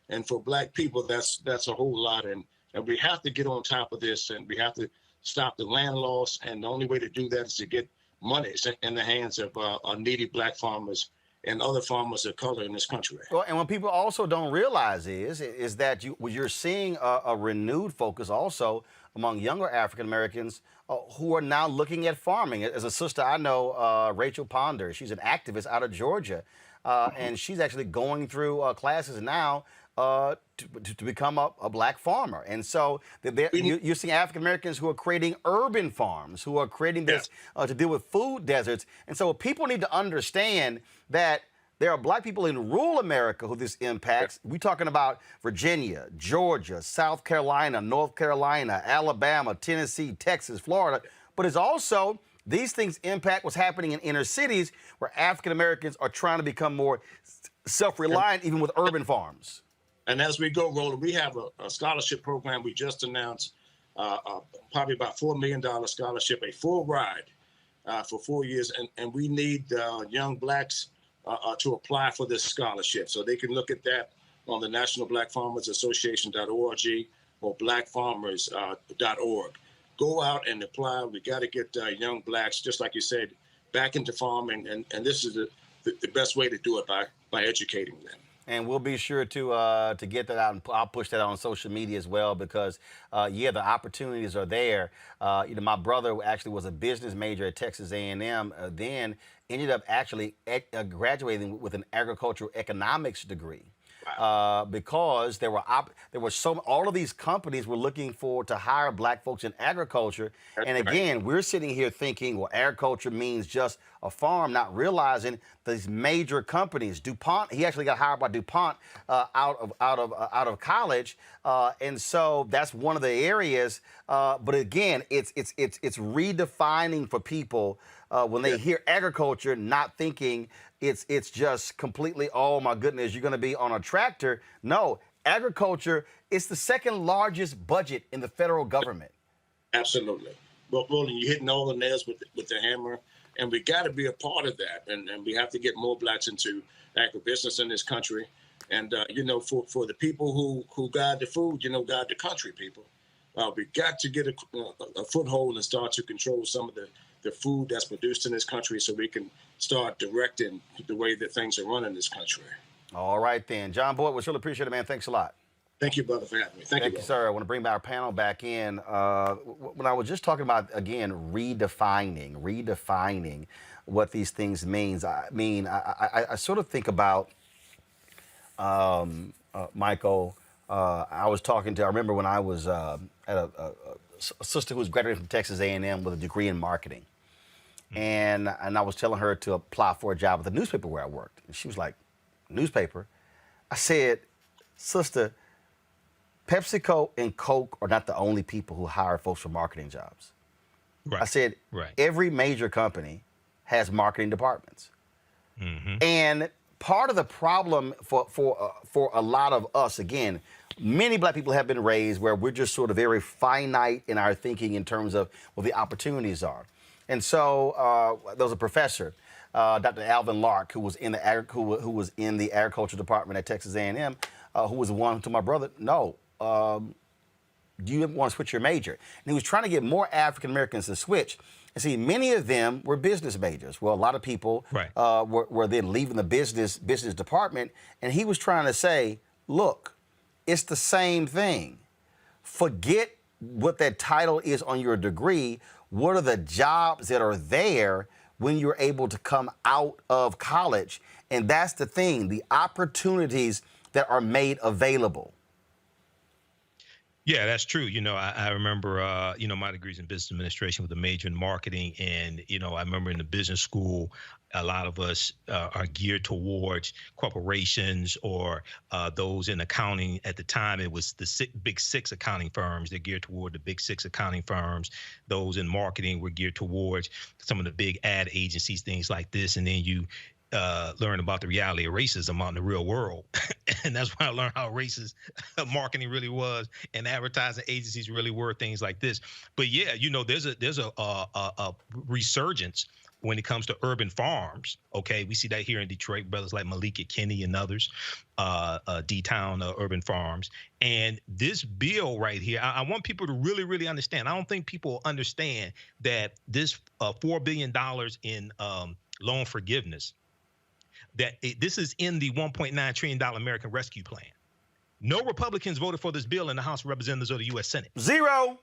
S9: and for black people, that's a whole lot. And we have to get on top of this, and we have to stop the land loss. And the only way to do that is to get money in the hands of needy black farmers and other farmers of color in this country.
S1: Well, and what people also don't realize is that you're seeing a renewed focus also among younger African Americans who are now looking at farming. As a sister I know, Rachel Ponder, she's an activist out of Georgia, and she's actually going through classes now to become a black farmer. And so you're seeing African Americans who are creating urban farms, who are creating this to deal with food deserts. And so people need to understand that there are black people in rural America who this impacts. We're talking about Virginia, Georgia, South Carolina, North Carolina, Alabama, Tennessee, Texas, Florida. But it's also, these things impact what's happening in inner cities where African Americans are trying to become more self-reliant, even with urban farms.
S9: And as we go, Roland, we have a scholarship program we just announced probably about $4 million scholarship, a full ride for 4 years. And we need young Blacks to apply for this scholarship. So they can look at that on the National Black Farmers Association.org or blackfarmers.org. Go out and apply. We got to get young Blacks, just like you said, back into farming. And this is the best way to do it by educating them.
S1: And we'll be sure to get that out, and I'll push that on social media as well, because yeah, the opportunities are there. My brother actually was a business major at Texas A&M, then ended up actually graduating with an agricultural economics degree. Because there were all of these companies were looking to hire Black folks in agriculture. And again, we're sitting here thinking, well, agriculture means just a farm, not realizing these major companies. DuPont, he actually got hired by DuPont out of college, and so that's one of the areas. But again, it's redefining for people when they hear agriculture, not thinking it's just completely, oh my goodness, you're going to be on a tractor. No, agriculture is the second largest budget in the federal government.
S9: Absolutely. Well, Roland, you're hitting all the nails with the hammer, and we got to be a part of that. And we have to get more Blacks into agribusiness in this country. And, for the people who guide the food, guide the country, people. We got to get a foothold and start to control some of the food that's produced in this country, so we can start directing the way that things are run in this country.
S1: All right, then. John Boyd, we really appreciate it, man. Thanks a lot.
S9: Thank you, brother, for having me. Thank you,
S1: sir. I want to bring our panel back in. When I was just talking about, again, redefining what these things means. I sort of think about, Michael, I remember when I was at a sister who was graduating from Texas A&M with a degree in marketing. And I was telling her to apply for a job at the newspaper where I worked. And she was like, newspaper? I said, sister, PepsiCo and Coke are not the only people who hire folks for marketing jobs. Right. I said, every major company has marketing departments. Mm-hmm. And part of the problem for a lot of us, again, many Black people have been raised where we're just sort of very finite in our thinking in terms of what the opportunities are. And so there was a professor, Dr. Alvin Lark, who was in the agriculture department at Texas A&M, who was the one who told my brother, no, do you want to switch your major? And he was trying to get more African Americans to switch. And see, many of them were business majors. Well, a lot of people were then leaving the business department. And he was trying to say, look, it's the same thing. Forget what that title is on your degree. What are the jobs that are there when you're able to come out of college? And that's the thing, the opportunities that are made available.
S7: Yeah, that's true. I remember, my degree's in business administration with a major in marketing. And, I remember in the business school, a lot of us are geared towards corporations or those in accounting. At the time, it was the big six accounting firms. They're geared toward the big six accounting firms. Those in marketing were geared towards some of the big ad agencies, things like this. And then you learn about the reality of racism out in the real world. And that's when I learned how racist marketing really was and advertising agencies really were, things like this. But yeah, there's a resurgence when it comes to urban farms. Okay, we see that here in Detroit, brothers like Malika Kinney and others, D-Town urban farms. And this bill right here, I want people to really, really understand. I don't think people understand that this $4 billion in loan forgiveness, this is in the $1.9 trillion American Rescue Plan. No Republicans voted for this bill in the House of Representatives or the U.S. Senate.
S1: Zero.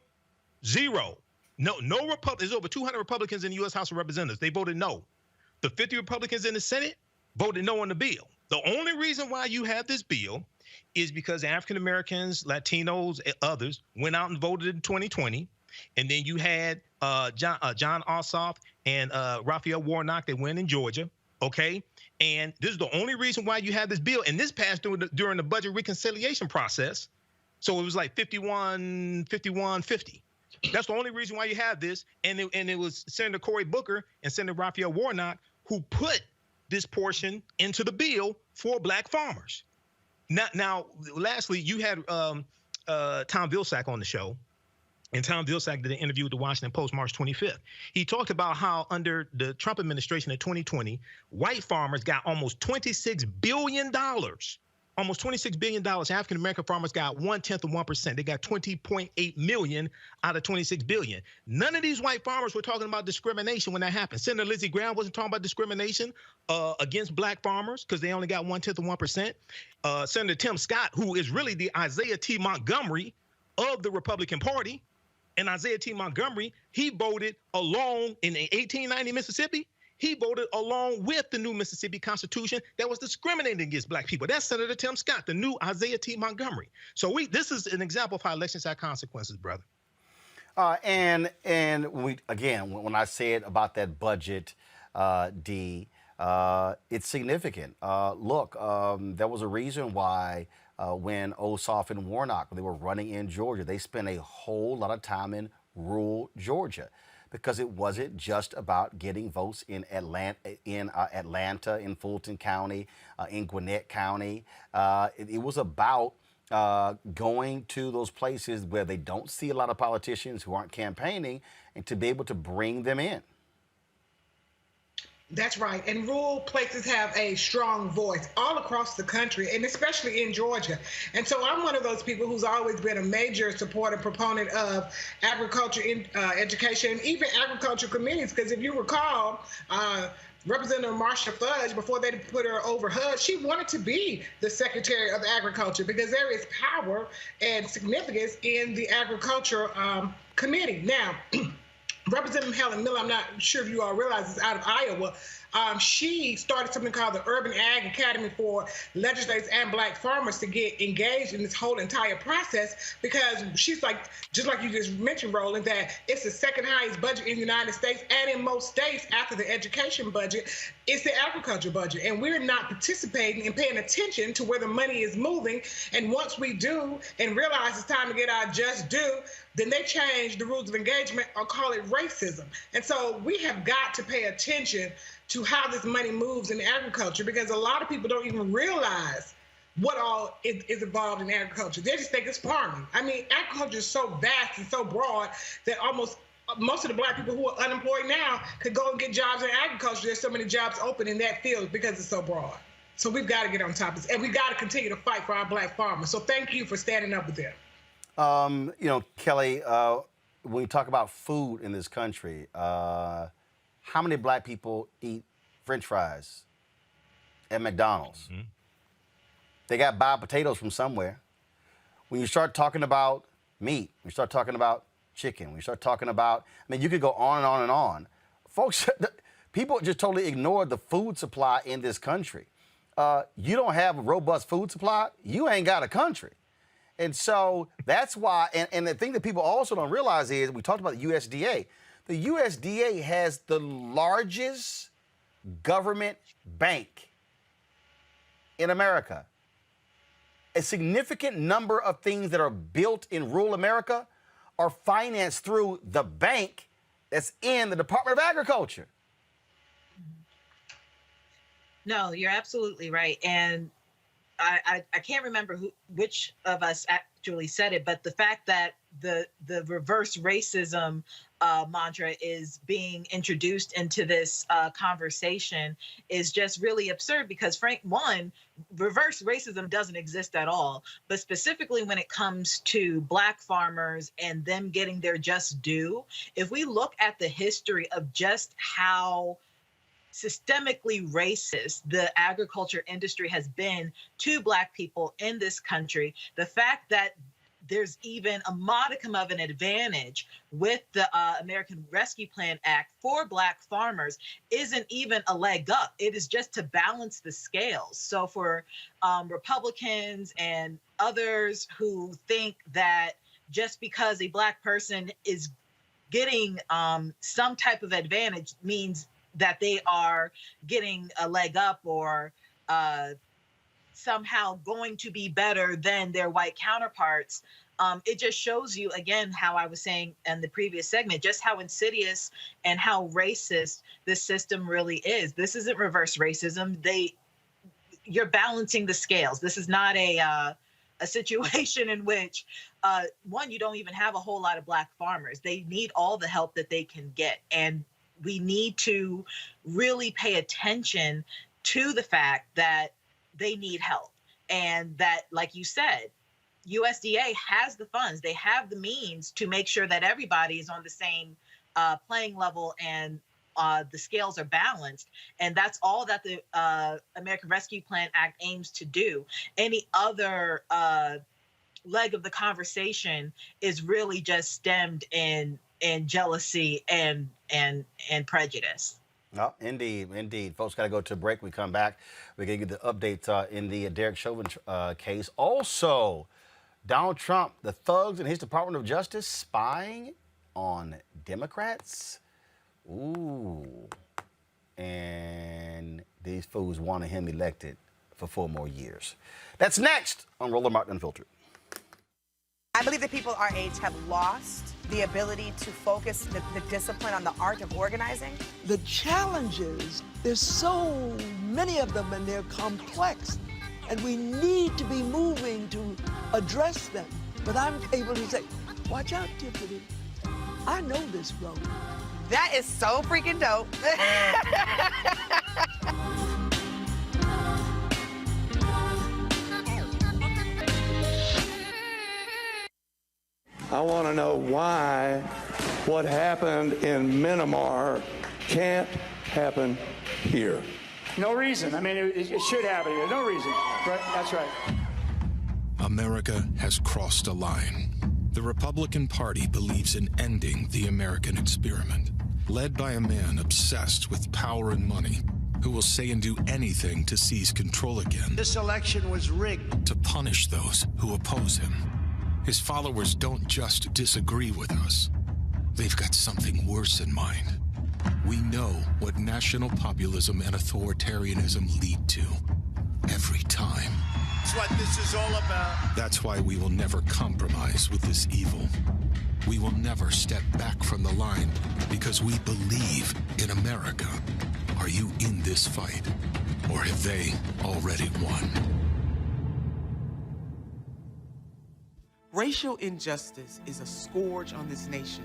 S1: No There's over 200 Republicans in the U.S. House of Representatives. They voted no. The 50 Republicans in the Senate voted no on the bill. The only reason why you have this bill is because African Americans, Latinos, and others went out and voted in 2020. And then you had John Ossoff and Raphael Warnock. They win in Georgia. Okay. And this is the only reason why you have this bill. And this passed during the budget reconciliation process. So it was like 51-50. That's the only reason why you have this. And it was Senator Cory Booker and Senator Raphael Warnock who put this portion into the bill for Black farmers. Now lastly, you had Tom Vilsack on the show.
S7: And Tom Vilsack did an interview with the Washington Post March 25th. He talked about how under the Trump administration in 2020, white farmers got almost $26 billion. Almost $26 billion. African-American farmers got 1/10 of 1%. They got 20.8 million out of 26 billion. None of these white farmers were talking about discrimination when that happened. Senator Lindsey Graham wasn't talking about discrimination against black farmers because they only got 1/10 of 1%. Senator Tim Scott, who is really the Isaiah T. Montgomery of the Republican Party, and Isaiah T. Montgomery, he voted along in 1890 Mississippi. He voted along with the new Mississippi Constitution that was discriminating against black people. That's Senator Tim Scott, the new Isaiah T. Montgomery. So this is an example of how elections have consequences, brother.
S1: And when I said about that budget, D, it's significant. Look, there was a reason why when Ossoff and Warnock, when they were running in Georgia, they spent a whole lot of time in rural Georgia, because it wasn't just about getting votes in Atlanta, in Fulton County, in Gwinnett County. It was about going to those places where they don't see a lot of politicians who aren't campaigning, and to be able to bring them in.
S6: That's right. And rural places have a strong voice all across the country, and especially in Georgia. And so I'm one of those people who's always been a major supporter, proponent of agriculture education, even agriculture committees. Because if you recall, Representative Marsha Fudge, before they put her over HUD, she wanted to be the Secretary of Agriculture, because there is power and significance in the Agriculture Committee. Now, Representative Helen Miller, I'm not sure if you all realize, is out of Iowa. She started something called the Urban Ag Academy for legislators and black farmers to get engaged in this whole entire process, because she's like, just like you just mentioned, Roland, that it's the second highest budget in the United States, and in most states after the education budget, it's the agriculture budget. And we're not participating and paying attention to where the money is moving. And once we do and realize it's time to get our just due, then they change the rules of engagement or call it racism. And so we have got to pay attention to how this money moves in agriculture, because a lot of people don't even realize what all is involved in agriculture. They just think it's farming. I mean, agriculture is so vast and so broad that most of the black people who are unemployed now could go and get jobs in agriculture. There's so many jobs open in that field because it's so broad. So we've got to get on top of this, and we've got to continue to fight for our black farmers. So thank you for standing up with them.
S1: Kelly, when we talk about food in this country, how many black people eat French fries at McDonald's? Mm-hmm. They got to buy potatoes from somewhere. When you start talking about meat, when you start talking about chicken, when you start talking about, you could go on and on and on. Folks, people just totally ignore the food supply in this country. You don't have a robust food supply, you ain't got a country. And so that's why, and the thing that people also don't realize is, we talked about the USDA. The USDA has the largest government bank in America. A significant number of things that are built in rural America are financed through the bank that's in the Department of Agriculture.
S8: No, you're absolutely right. And I can't remember which of us actually said it, but the fact that the reverse racism mantra is being introduced into this conversation is just really absurd, because reverse racism doesn't exist at all. But specifically when it comes to black farmers and them getting their just due, if we look at the history of just how systemically racist the agriculture industry has been to black people in this country, the fact that there's even a modicum of an advantage with the American Rescue Plan Act for black farmers isn't even a leg up. It is just to balance the scales. So for Republicans and others who think that just because a black person is getting some type of advantage means that they are getting a leg up or somehow going to be better than their white counterparts. It just shows you, again, how I was saying in the previous segment, just how insidious and how racist this system really is. This isn't reverse racism. You're balancing the scales. This is not a a situation in which, one, you don't even have a whole lot of Black farmers. They need all the help that they can get. And we need to really pay attention to the fact that they need help. And that, like you said, USDA has the funds, they have the means to make sure that everybody is on the same playing level and the scales are balanced. And that's all that the American Rescue Plan Act aims to do. Any other leg of the conversation is really just stemmed in jealousy and prejudice.
S1: No, indeed, indeed. Folks, got to go to a break. We come back. We're going to get the updates in the Derek Chauvin case. Also, Donald Trump, the thugs in his Department of Justice spying on Democrats. Ooh. And these fools wanted him elected for 4 more years. That's next on Roland Martin Unfiltered.
S10: I believe that people our age have lost the ability to focus the discipline on the art of organizing.
S11: The challenges, there's so many of them and they're complex. And we need to be moving to address them. But I'm able to say, watch out, Tiffany. I know this road.
S10: That is so freaking dope.
S12: I want to know why what happened in Myanmar can't happen here.
S13: No reason. I mean, it should happen here. No reason. Right? That's right.
S14: America has crossed a line. The Republican Party believes in ending the American experiment, led by a man obsessed with power and money, who will say and do anything to seize control again.
S13: This election was rigged.
S14: To punish those who oppose him. His followers don't just disagree with us. They've got something worse in mind. We know what national populism and authoritarianism lead to. Every time.
S13: That's what this is all about.
S14: That's why we will never compromise with this evil. We will never step back from the line because we believe in America. Are you in this fight? Or have they already won?
S15: Racial injustice is a scourge on this nation,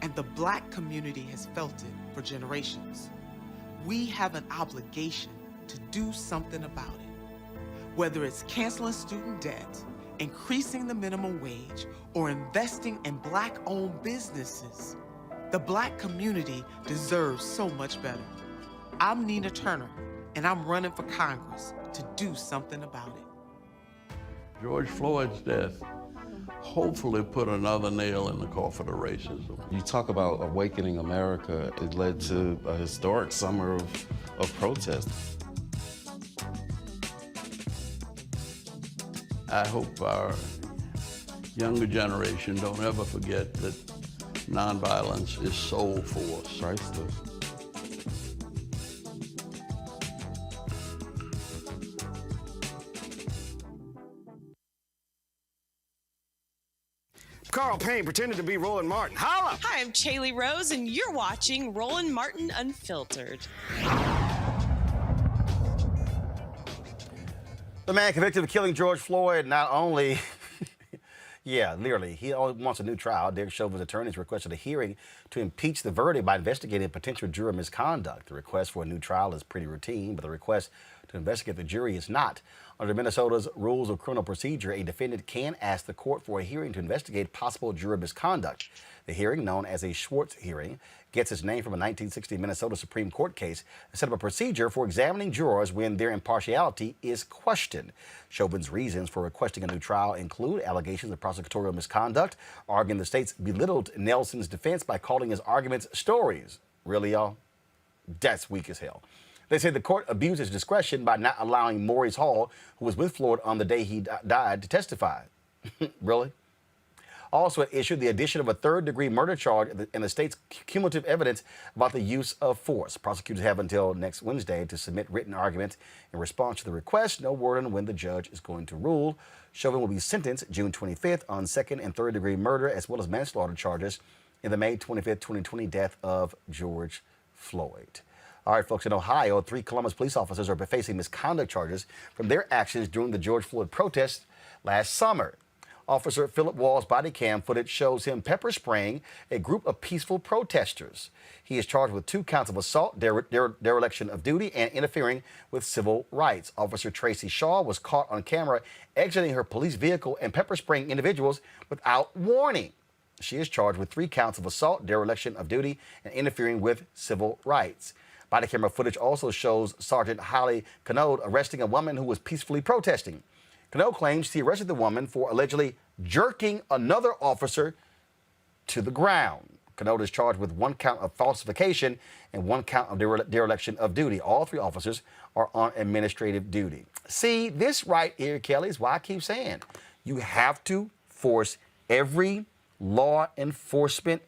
S15: and the Black community has felt it for generations. We have an obligation to do something about it. Whether it's canceling student debt, increasing the minimum wage, or investing in Black-owned businesses, the Black community deserves so much better. I'm Nina Turner, and I'm running for Congress to do something about it.
S12: George Floyd's death hopefully put another nail in the coffin of racism.
S16: You talk about awakening America. It led to a historic summer of protest.
S12: I hope our younger generation don't ever forget that nonviolence is soul force.
S16: Priceless.
S17: Carl Payne pretended to be Roland Martin. Holla!
S18: Hi, I'm Chaley Rose, and you're watching Roland Martin Unfiltered.
S1: The man convicted of killing George Floyd not only, yeah, literally, he wants a new trial. Derek Chauvin's attorneys requested a hearing to impeach the verdict by investigating potential juror misconduct. The request for a new trial is pretty routine, but the request to investigate the jury is not. Under Minnesota's rules of criminal procedure, a defendant can ask the court for a hearing to investigate possible juror misconduct. The hearing, known as a Schwartz hearing, gets its name from a 1960 Minnesota Supreme Court case that set up a procedure for examining jurors when their impartiality is questioned. Chauvin's reasons for requesting a new trial include allegations of prosecutorial misconduct, arguing the state's belittled Nelson's defense by calling his arguments stories. Really, y'all? That's weak as hell. They say the court abused its discretion by not allowing Maurice Hall, who was with Floyd on the day he died, to testify. Really? Also at issue, the addition of a third-degree murder charge and the state's cumulative evidence about the use of force. Prosecutors have until next Wednesday to submit written arguments in response to the request. No word on when the judge is going to rule. Chauvin will be sentenced June 25th on second- and third-degree murder as well as manslaughter charges in the May 25th, 2020 death of George Floyd. All right, folks, in Ohio, 3 Columbus police officers are facing misconduct charges from their actions during the George Floyd protests last summer. Officer Philip Wall's body cam footage shows him pepper spraying a group of peaceful protesters. He is charged with 2 counts of assault, dereliction of duty, and interfering with civil rights. Officer Tracy Shaw was caught on camera exiting her police vehicle and pepper spraying individuals without warning. She is charged with 3 counts of assault, dereliction of duty, and interfering with civil rights. Body camera footage also shows Sergeant Holly Canode arresting a woman who was peacefully protesting. Canode claims he arrested the woman for allegedly jerking another officer to the ground. Canode is charged with 1 count of falsification and 1 count of dereliction of duty. All 3 officers are on administrative duty. See, this right here, Kelly, is why I keep saying you have to force every law enforcement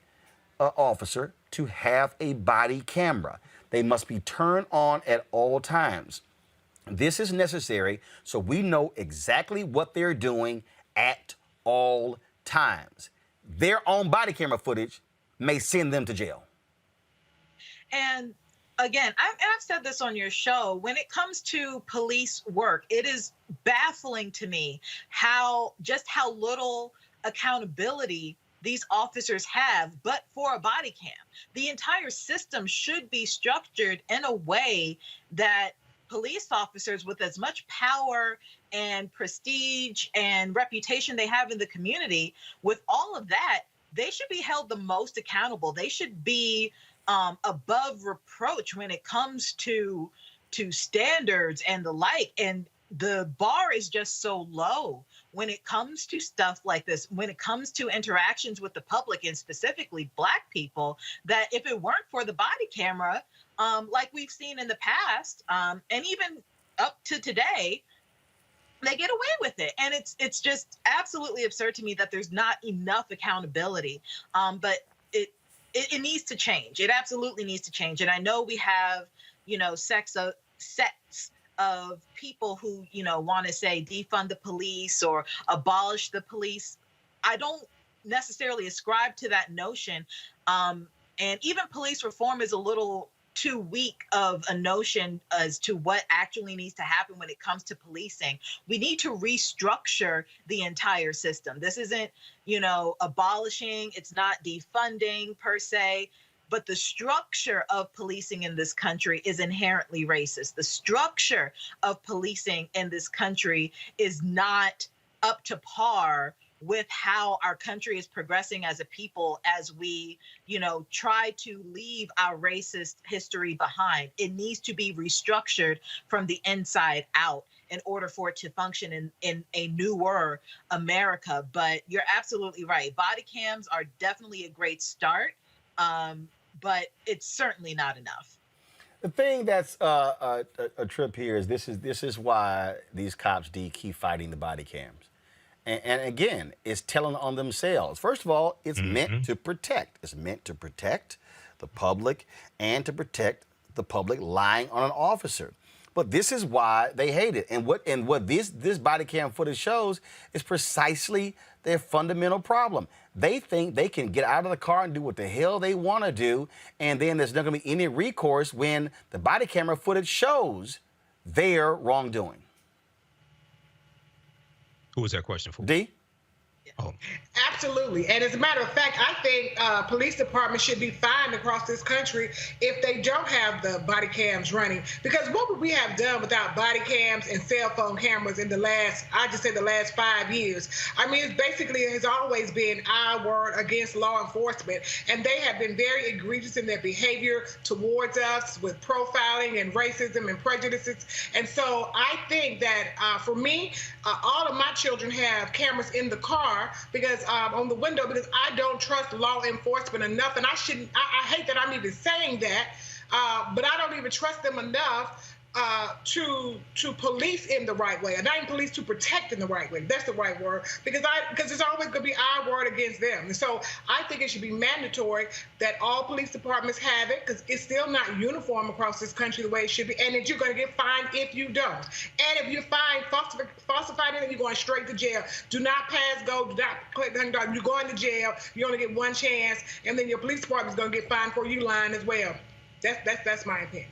S1: officer to have a body camera. They must be turned on at all times. This is necessary so we know exactly what they're doing at all times. Their own body camera footage may send them to jail.
S8: And again, I've said this on your show, when it comes to police work, it is baffling to me how little accountability these officers have, but for a body cam. The entire system should be structured in a way that police officers, with as much power and prestige and reputation they have in the community, with all of that, they should be held the most accountable. They should be above reproach when it comes to standards and the like. And the bar is just so low when it comes to stuff like this, when it comes to interactions with the public and specifically Black people, that if it weren't for the body camera, like we've seen in the past, and even up to today, they get away with it. And it's just absolutely absurd to me that there's not enough accountability. But it needs to change. It absolutely needs to change. And I know we have, sects of people who, want to say defund the police or abolish the police. I don't necessarily ascribe to that notion. And even police reform is a little too weak of a notion as to what actually needs to happen when it comes to policing. We need to restructure the entire system. This isn't, abolishing, it's not defunding per se, but the structure of policing in this country is inherently racist. The structure of policing in this country is not up to par with how our country is progressing as a people, as we, try to leave our racist history behind. It needs to be restructured from the inside out in order for it to function in a newer America. But you're absolutely right. Body cams are definitely a great start, but it's certainly not enough.
S1: The thing that's a trip here is this is why these cops keep fighting the body cams. And again, it's telling on themselves. First of all, it's meant to protect. It's meant to protect the public and to protect the public lying on an officer. But this is why they hate it. And what this body cam footage shows is precisely their fundamental problem. They think they can get out of the car and do what the hell they want to do, and then there's not going to be any recourse when the body camera footage shows their wrongdoing.
S7: Who was that question for?
S1: D?
S7: Oh.
S6: Absolutely. And as a matter of fact, I think police departments should be fined across this country if they don't have the body cams running. Because what would we have done without body cams and cell phone cameras in the last 5 years? I mean, it basically has always been our word against law enforcement. And they have been very egregious in their behavior towards us with profiling and racism and prejudices. And so I think that for me, all of my children have cameras in the car because on the window, because I don't trust law enforcement enough. And I hate that I'm even saying that, but I don't even trust them enough to police in the right way, and not even police to protect in the right way. That's the right word, because it's always going to be our word against them. And so I think it should be mandatory that all police departments have it, because it's still not uniform across this country the way it should be, and that you're going to get fined if you don't. And if you find falsified it, you're going straight to jail. Do not pass go. Do not click. You're going to jail. You only get one chance, and then your police department's going to get fined for you lying as well. That's my opinion.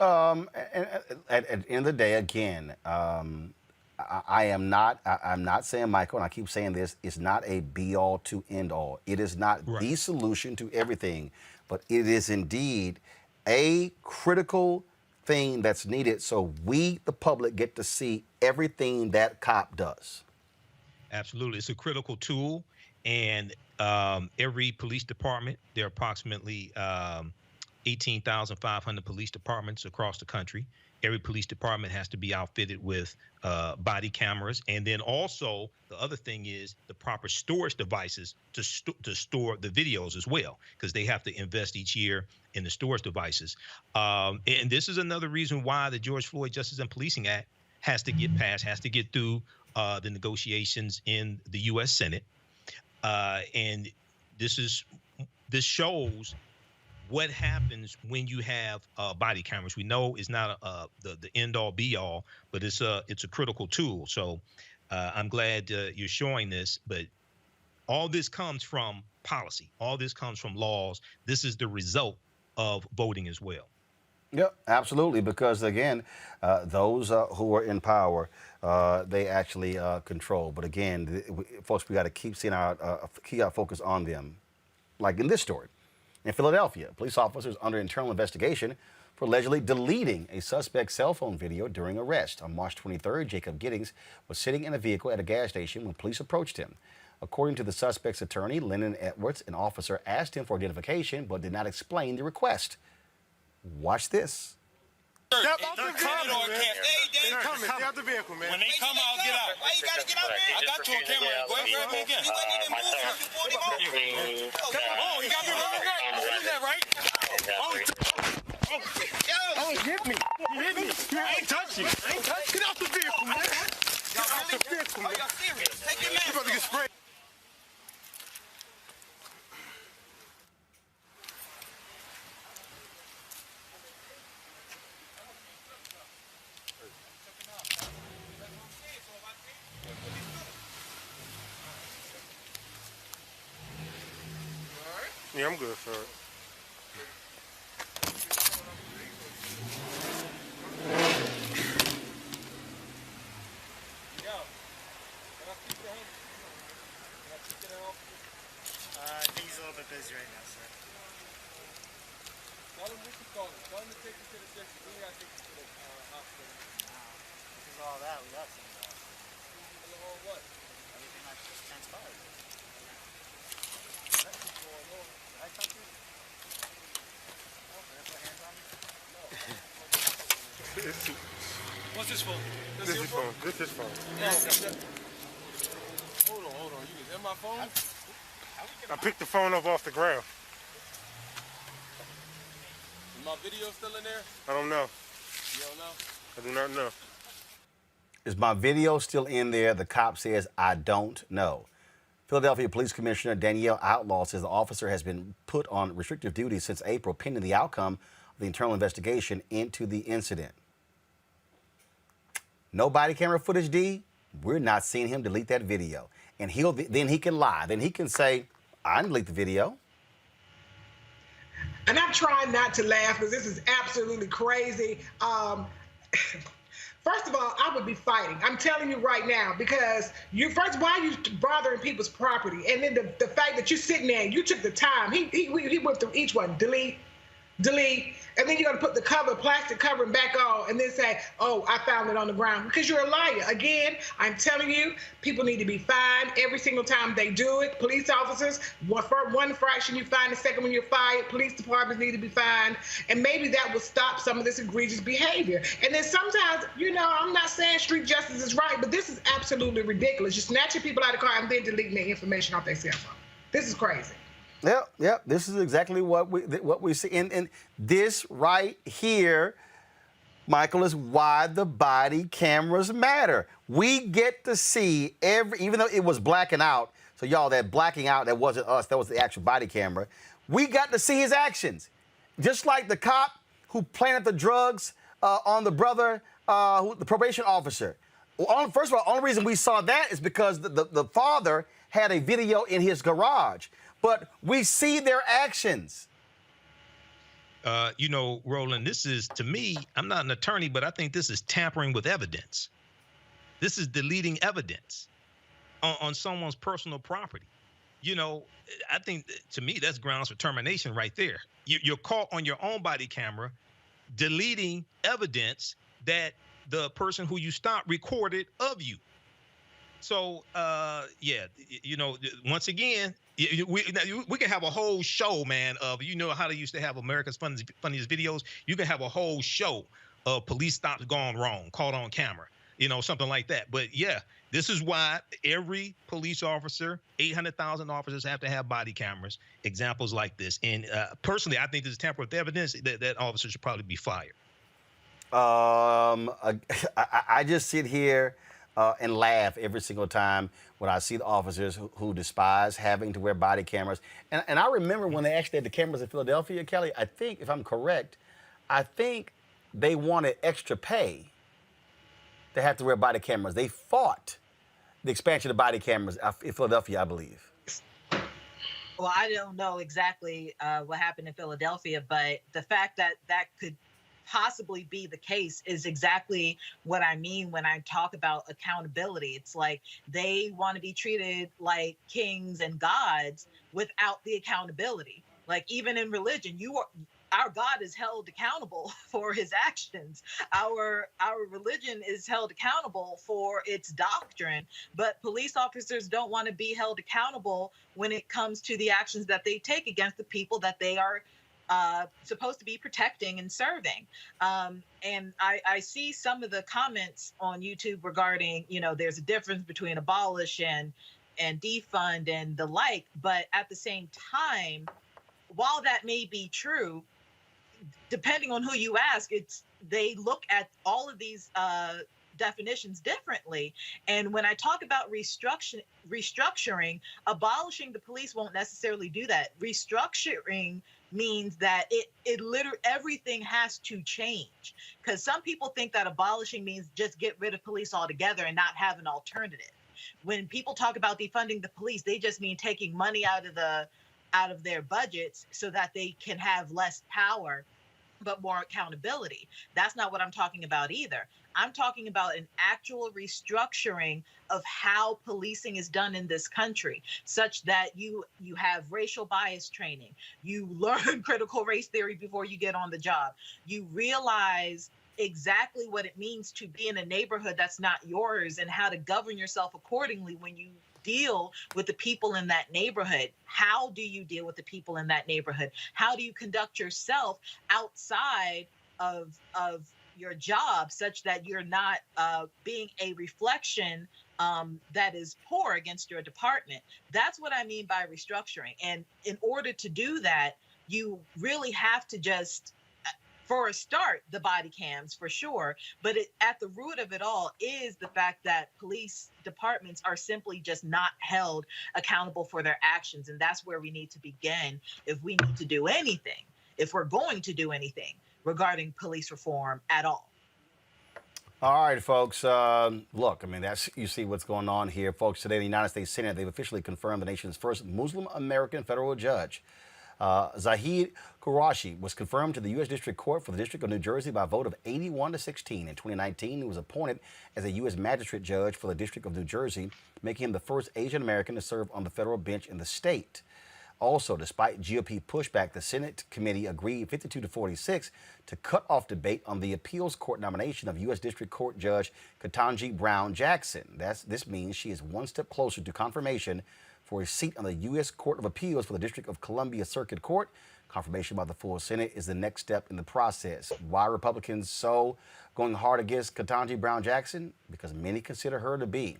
S1: And at the end of the day, again, I I am not. I'm not saying, Michael, and I keep saying this. It's not a be-all to end-all. It is not the solution to everything, but it is indeed a critical thing that's needed so we, the public, get to see everything that cop does.
S7: Absolutely. It's a critical tool. And every police department, there are approximately 18,500 police departments across the country. Every police department has to be outfitted with body cameras. And then also the other thing is the proper storage devices to store the videos as well, because they have to invest each year in the storage devices. And this is another reason why the George Floyd Justice and Policing Act has to get passed, has to get through the negotiations in the U.S. Senate. And this shows what happens when you have body cameras. We know it's not the end all be all, but it's a critical tool. So I'm glad you're showing this. But all this comes from policy. All this comes from laws. This is the result of voting as well.
S1: Yep, absolutely. Because again, those who are in power, they actually control. But again, folks, we got to keep seeing keep our focus on them. Like in this story, in Philadelphia, police officers under internal investigation for allegedly deleting a suspect's cell phone video during arrest. On March 23rd, Jacob Giddings was sitting in a vehicle at a gas station when police approached him. According to the suspect's attorney, Lennon Edwards, an officer asked him for identification but did not explain the request. Watch this.
S17: Step out the vehicle, man. They're coming. Stay out the vehicle, man.
S19: When they come out, get out. Why you gotta get out, man? I got you on camera. Go ahead and grab me again. He wasn't even moving before they moved. Oh, he got me running back. Isn't that right?
S17: Oh, hit me. You hit me. I ain't touch you. Get out the vehicle, man. Get out the vehicle, man.
S19: Are y'all serious? Take your mask
S17: You're about to get sprayed. Yeah, I'm good for it.
S20: I think he's a little bit busy right now, sir.
S21: Tell him we can call him. Tell him to take you to the district. We gotta take you to the hospital.
S20: Because of all that, we got some.
S21: What?
S20: Everything that just transpired. I talk to you?
S21: What's this phone?
S17: This is phone. This is phone.
S21: Hold on. Is that my phone?
S17: I picked the phone up off the ground.
S21: Is my video still in there?
S17: I don't know.
S21: You don't know?
S17: I do not know.
S1: Is my video still in there? The cop says, I don't know. Philadelphia Police Commissioner Danielle Outlaw says the officer has been put on restrictive duty since April, pending the outcome of the internal investigation into the incident. No body camera footage, D. We're not seeing him delete that video. And then he can lie. Then he can say, I didn't delete the video.
S6: And I'm trying not to laugh because this is absolutely crazy. First of all, I would be fighting. I'm telling you right now, because why are you bothering people's property? And then the fact that you're sitting there and you took the time, he went through each one, delete, and then you're gonna put the plastic covering back on and then say, oh, I found it on the ground, because you're a liar. Again, I'm telling you, people need to be fined every single time they do it. Police officers, one infraction you find, the second one you're fired. Police departments need to be fined, and maybe that will stop some of this egregious behavior. And then sometimes, I'm not saying street justice is right, but this is absolutely ridiculous. You're snatching people out of the car and then deleting their information off their cell phone. This is crazy.
S1: Yep. This is exactly what we see. And this right here, Michael, is why the body cameras matter. We get to see even though it was blacking out, so y'all, that blacking out, that wasn't us, that was the actual body camera. We got to see his actions. Just like the cop who planted the drugs on the brother, the probation officer. First of all, the only reason we saw that is because the father had a video in his garage. But we see their actions.
S7: Roland, this is, to me, I'm not an attorney, but I think this is tampering with evidence. This is deleting evidence on someone's personal property. You know, I think to me that's grounds for termination right there. You're caught on your own body camera deleting evidence that the person who you stopped recorded of you. So, yeah, you know, once again, we can have a whole show, man, of, you know, how they used to have America's Funniest Videos. You can have a whole show of police stops gone wrong, caught on camera, you know, something like that. But yeah, this is why every police officer, 800,000 officers have to have body cameras, examples like this. And personally, I think this is tampering with evidence. That officer should probably be fired.
S1: I just sit here and laugh every single time when I see the officers who despise having to wear body cameras. And I remember when they actually had the cameras in Philadelphia, Kelly, I think, if I'm correct, I think they wanted extra pay to have to wear body cameras. They fought the expansion of body cameras in Philadelphia, I believe.
S8: Well, I don't know exactly what happened in Philadelphia, but the fact that that could possibly be the case is exactly what I mean when I talk about accountability. It's like they want to be treated like kings and gods without the accountability. Like even in religion, our God is held accountable for his actions. Our religion is held accountable for its doctrine, but police officers don't want to be held accountable when it comes to the actions that they take against the people that they are supposed to be protecting and serving. And I see some of the comments on YouTube regarding, you know, there's a difference between abolish and defund and the like. But at the same time, while that may be true, depending on who you ask, they look at all of these definitions differently. And when I talk about restructuring, abolishing the police won't necessarily do that. Restructuring means that it literally everything has to change, because some people think that abolishing means just get rid of police altogether and not have an alternative. When people talk about defunding the police, they just mean taking money out of their budgets so that they can have less power but more accountability. That's not what I'm talking about either. I'm talking about an actual restructuring of how policing is done in this country, such that you have racial bias training, you learn critical race theory before you get on the job, you realize exactly what it means to be in a neighborhood that's not yours and how to govern yourself accordingly when you deal with the people in that neighborhood. How do you deal with the people in that neighborhood? How do you conduct yourself outside of your job such that you're not being a reflection that is poor against your department? That's what I mean by restructuring. And in order to do that, you really have to just, for a start, the body cams for sure. But at the root of it all is the fact that police departments are simply just not held accountable for their actions. And that's where we need to begin if we need to do anything, if we're going to do anything regarding police reform at all.
S1: All right, folks. Look, I mean, you see what's going on here. Folks, today in the United States Senate, they've officially confirmed the nation's first Muslim-American federal judge. Zahid Qureshi was confirmed to the U.S. District Court for the District of New Jersey by a vote of 81-16. In 2019, he was appointed as a U.S. magistrate judge for the District of New Jersey, making him the first Asian American to serve on the federal bench in the state. Also, despite GOP pushback, the Senate committee agreed 52-46 to cut off debate on the appeals court nomination of U.S. District Court Judge Ketanji Brown Jackson. This means she is one step closer to confirmation for a seat on the U.S. Court of Appeals for the District of Columbia Circuit Court. Confirmation by the full Senate is the next step in the process. Why are Republicans so going hard against Ketanji Brown Jackson? Because many consider her to be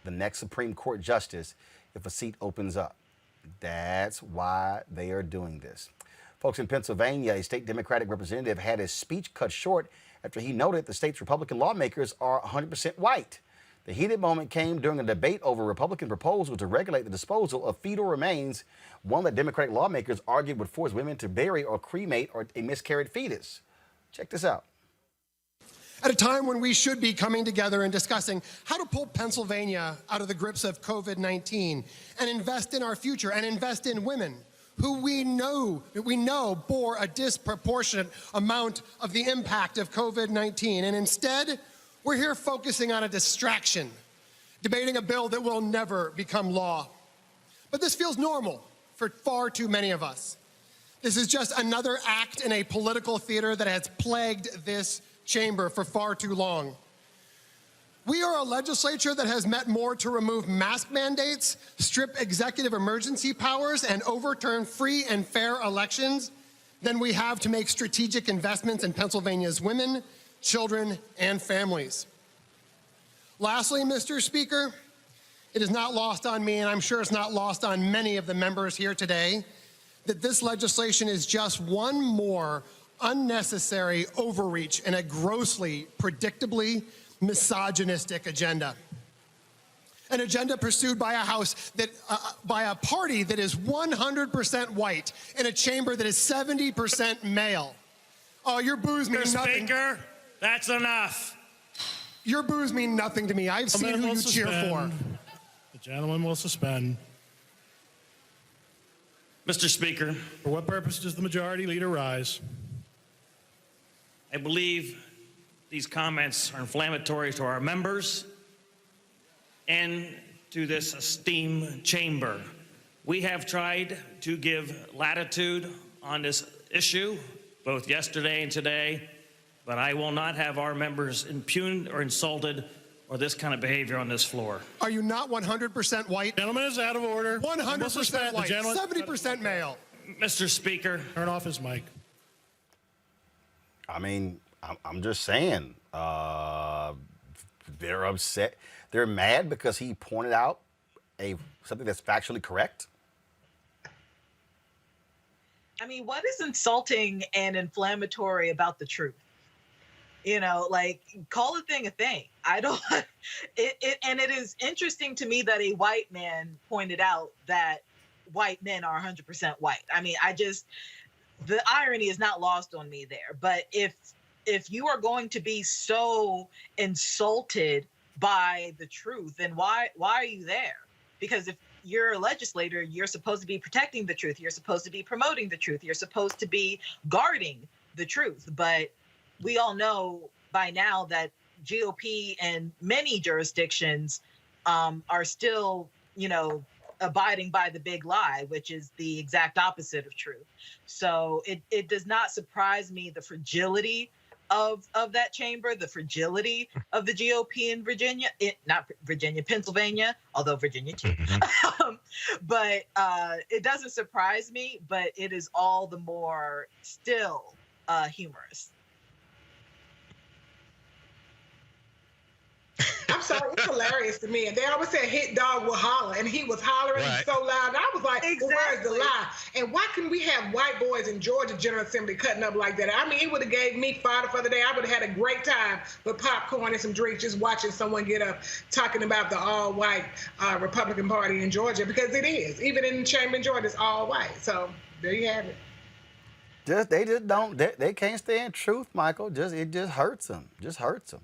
S1: the next Supreme Court justice if a seat opens up. That's why they are doing this. Folks, in Pennsylvania, a state Democratic representative had his speech cut short after he noted the state's Republican lawmakers are 100% white. The heated moment came during a debate over a Republican proposal to regulate the disposal of fetal remains, one that Democratic lawmakers argued would force women to bury or cremate a miscarried fetus. Check this out.
S2: At a time when we should be coming together and discussing how to pull Pennsylvania out of the grips of COVID-19 and invest in our future and invest in women who we know bore a disproportionate amount of the impact of COVID-19. And instead, We're here focusing on a distraction, debating a bill that will never become law. But this feels normal for far too many of us. This is just another act in a political theater that has plagued this chamber for far too long. We are a legislature that has met more to remove mask mandates, strip executive emergency powers, and overturn free and fair elections than we have to make strategic investments in Pennsylvania's women, children, and families. Lastly, Mr. Speaker, it is not lost on me, and I'm sure it's not lost on many of the members here today, that this legislation is just one more unnecessary overreach in a grossly, predictably misogynistic agenda. An agenda pursued by by a party that is 100% white in a chamber that is 70% male. Oh, your boos mean
S3: Mr.
S2: nothing.
S3: Speaker, that's enough.
S2: Your boos mean nothing to me. I've seen who you cheer for.
S3: The gentleman will suspend. Mr. Speaker, for what purpose does the majority leader rise? I believe these comments are inflammatory to our members and to this esteemed chamber. We have tried to give latitude on this issue, both yesterday and today, but I will not have our members impugned or insulted or this kind of behavior on this floor.
S2: Are you not 100% white?
S3: Gentleman is out of order.
S2: 100% white, 70% male.
S3: Mr. Speaker. Turn off his mic.
S1: I mean, I'm just saying, they're upset. They're mad because he pointed out something that's factually correct.
S8: I mean, what is insulting and inflammatory about the truth? You know, like, call a thing a thing. I don't, and it is interesting to me that a white man pointed out that white men are 100% white. I mean, the irony is not lost on me there. But if you are going to be so insulted by the truth, then why are you there? Because if you're a legislator, you're supposed to be protecting the truth. You're supposed to be promoting the truth. You're supposed to be guarding the truth. But we all know by now that GOP and many jurisdictions are still, abiding by the big lie, which is the exact opposite of truth. So it does not surprise me the fragility of that chamber, the fragility of the GOP in Virginia, Pennsylvania, although Virginia too. But it doesn't surprise me, but it is all the more still humorous.
S6: I'm sorry, it's hilarious to me. And they always say hit dog will holler, and he was hollering so loud. And I was like, well, where's the lie? And why couldn't we have white boys in Georgia General Assembly cutting up like that? I mean, it would have gave me fodder for the day. I would have had a great time with popcorn and some drinks just watching someone get up talking about the all-white Republican Party in Georgia, because it is. Even in the chamber in Georgia, it's all white. So there you have it.
S1: They just don't. They can't stand truth, Michael. It just hurts them. Just hurts them.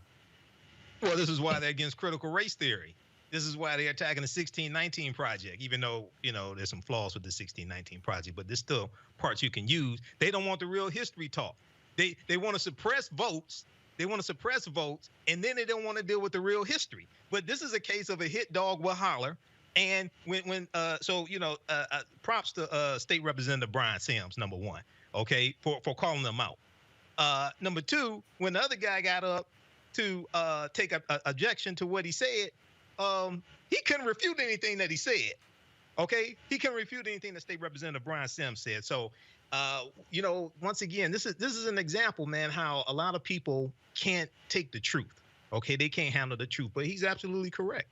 S7: Well, this is why they're against critical race theory. This is why they're attacking the 1619 Project, even though, there's some flaws with the 1619 Project, but there's still parts you can use. They don't want the real history talk. They want to suppress votes. They want to suppress votes, and then they don't want to deal with the real history. But this is a case of a hit dog will holler. And props to State Representative Brian Sims, number one, okay, for calling them out. Number two, when the other guy got up to take a objection to what he said, he couldn't refute anything that he said. Okay, he couldn't refute anything that State Representative Brian Sims said. So, once again, this is an example, man, how a lot of people can't take the truth. Okay, they can't handle the truth. But he's absolutely correct.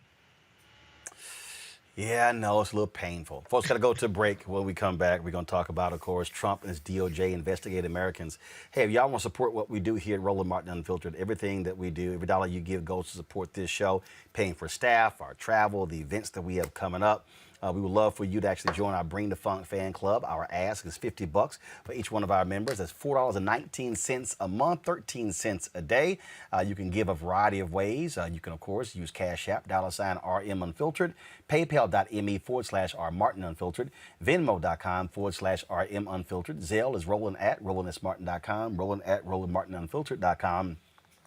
S1: Yeah, I know. It's a little painful. Folks, got to go to a break. When we come back, we're going to talk about, of course, Trump and his DOJ investigate Americans. Hey, if y'all want to support what we do here at Roland Martin Unfiltered, everything that we do, every dollar you give goes to support this show, paying for staff, our travel, the events that we have coming up. We would love for you to actually join our Bring the Funk fan club. Our ask is $50 for each one of our members. That's $4.19 a month, 13 cents a day. You can give a variety of ways. You can, of course, use Cash App, $RM Unfiltered, PayPal.me/R Martin Unfiltered, Venmo.com/RM Unfiltered. Zelle is Roland@RolandSmartin.com, Roland@RolandMartinUnfiltered.com.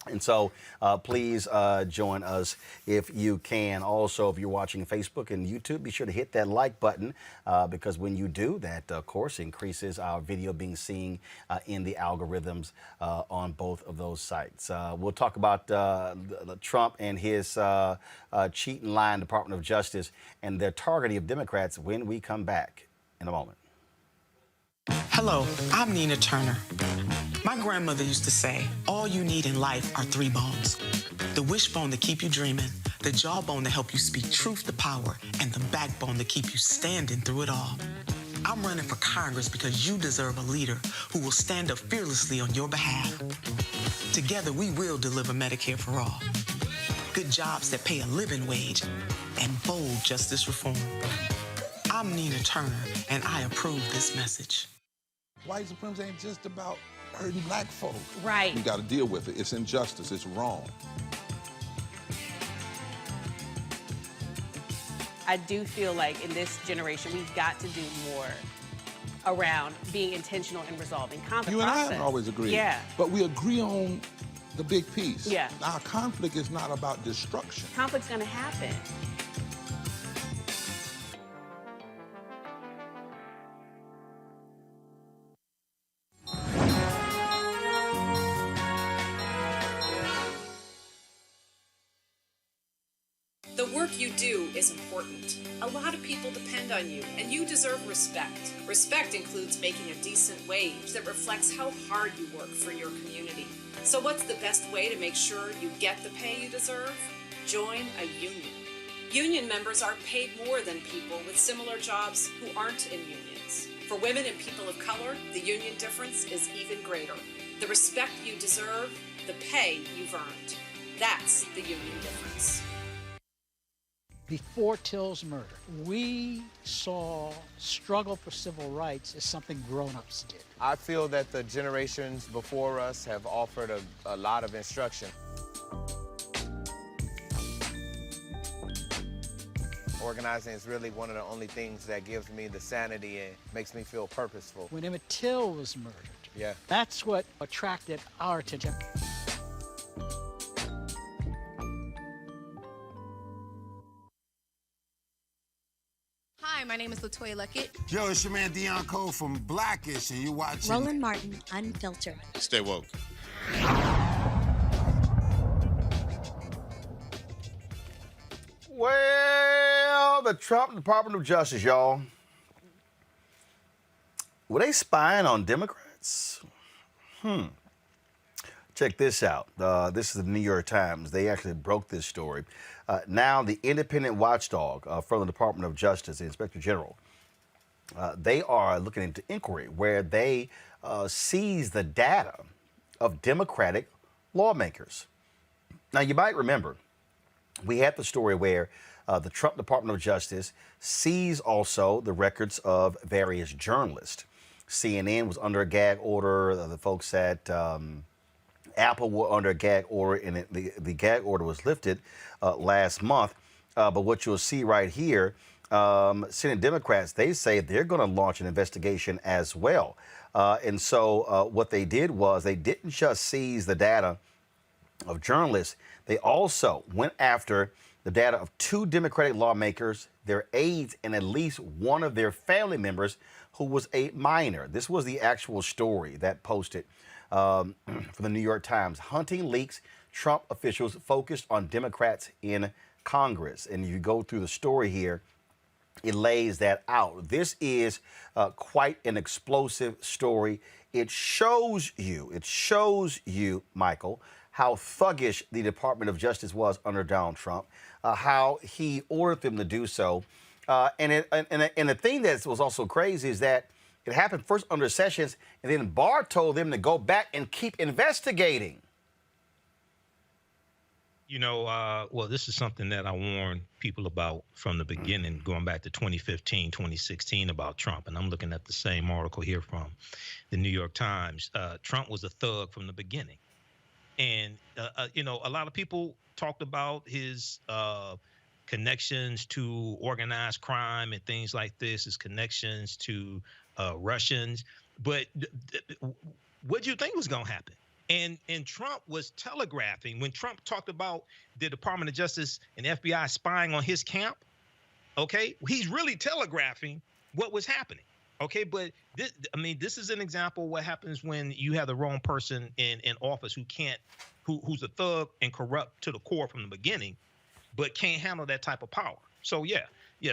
S1: And so please join us if you can. Also, if you're watching Facebook and YouTube, be sure to hit that like button because when you do, that, of course, increases our video being seen in the algorithms on both of those sites. We'll talk about Trump and his cheat and lying Department of Justice and their targeting of Democrats when we come back in a moment.
S15: Hello, I'm Nina Turner. My grandmother used to say, all you need in life are 3 bones. The wishbone to keep you dreaming, the jawbone to help you speak truth to power, and the backbone to keep you standing through it all. I'm running for Congress because you deserve a leader who will stand up fearlessly on your behalf. Together, we will deliver Medicare for all. Good jobs that pay a living wage and bold justice reform. I'm Nina Turner, and I approve this message.
S5: White supremacy ain't just about hurting black folk.
S22: Right.
S5: We got to deal with it. It's injustice. It's wrong.
S22: I do feel like in this generation, we've got to do more around being intentional and resolving conflict.
S5: You and I haven't always agreed.
S22: Yeah.
S5: But we agree on the big piece.
S22: Yeah.
S5: Our conflict is not about destruction.
S22: Conflict's going to happen.
S23: The work you do is important. A lot of people depend on you, and you deserve respect. Respect includes making a decent wage that reflects how hard you work for your community. So what's the best way to make sure you get the pay you deserve? Join a union. Union members are paid more than people with similar jobs who aren't in unions. For women and people of color, the union difference is even greater. The respect you deserve, the pay you've earned. That's the union difference.
S24: Before Till's murder, we saw struggle for civil rights as something grown-ups did.
S25: I feel that the generations before us have offered a lot of instruction. Organizing is really one of the only things that gives me the sanity and makes me feel purposeful.
S24: When Emmett Till was murdered,
S25: yeah,
S24: that's what attracted our attention.
S26: Hi, my name is LaToya Luckett.
S27: Yo, it's your man Deion Cole from Blackish, and you're watching
S26: Roland Martin, Unfiltered.
S27: Stay woke.
S1: Well, the Trump Department of Justice, y'all. Were they spying on Democrats? Check this out. This is the New York Times. They actually broke this story. Now, the independent watchdog from the Department of Justice, the Inspector General, they are looking into inquiry where they seize the data of Democratic lawmakers. Now, you might remember, we had the story where the Trump Department of Justice seized also the records of various journalists. CNN was under a gag order. The folks at Apple were under a gag order, and the gag order was lifted last month. But what you'll see right here, Senate Democrats, they say they're going to launch an investigation as well. And so what they did was they didn't just seize the data of journalists. They also went after the data of 2 Democratic lawmakers, their aides, and at least one of their family members who was a minor. This was the actual story that posted from the New York Times. Hunting leaks, Trump officials focused on Democrats in Congress. And you go through the story here, it lays that out. This is quite an explosive story. It shows you, Michael, how thuggish the Department of Justice was under Donald Trump, how he ordered them to do so. And the thing that was also crazy is that it happened first under Sessions, and then Barr told them to go back and keep investigating.
S7: You know, well, this is something that I warned people about from the beginning, going back to 2015, 2016 about Trump. And I'm looking at the same article here from the New York Times. Trump was a thug from the beginning. And, you know, a lot of people talked about his connections to organized crime and things like this, his connections to Russians. But what do you think was going to happen? And Trump was telegraphing when Trump talked about the Department of Justice and FBI spying on his camp. Okay, he's really telegraphing what was happening. Okay, but this is an example of what happens when you have the wrong person in office who's a thug and corrupt to the core from the beginning, but can't handle that type of power. So yeah.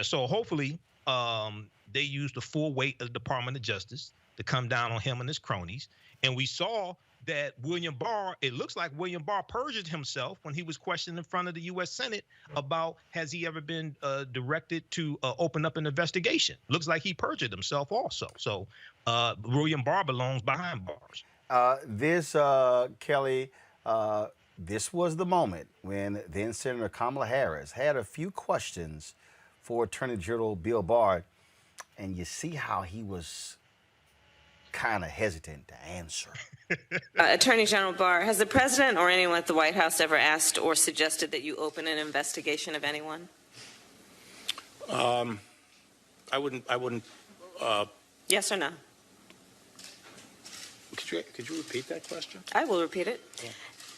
S7: So hopefully they use the full weight of the Department of Justice to come down on him and his cronies. And we saw that William Barr, it looks like William Barr perjured himself when he was questioned in front of the U.S. Senate about has he ever been directed to open up an investigation. Looks like he perjured himself also. So William Barr belongs behind bars.
S1: Kelly, this was the moment when then Senator Kamala Harris had a few questions for Attorney General Bill Barr, and you see how he was kind of hesitant to answer.
S4: Attorney General Barr, has the president or anyone at the White House ever asked or suggested that you open an investigation of anyone?
S9: I wouldn't.
S4: Yes or no?
S9: Could you repeat that question?
S4: I will repeat it.
S9: Yeah.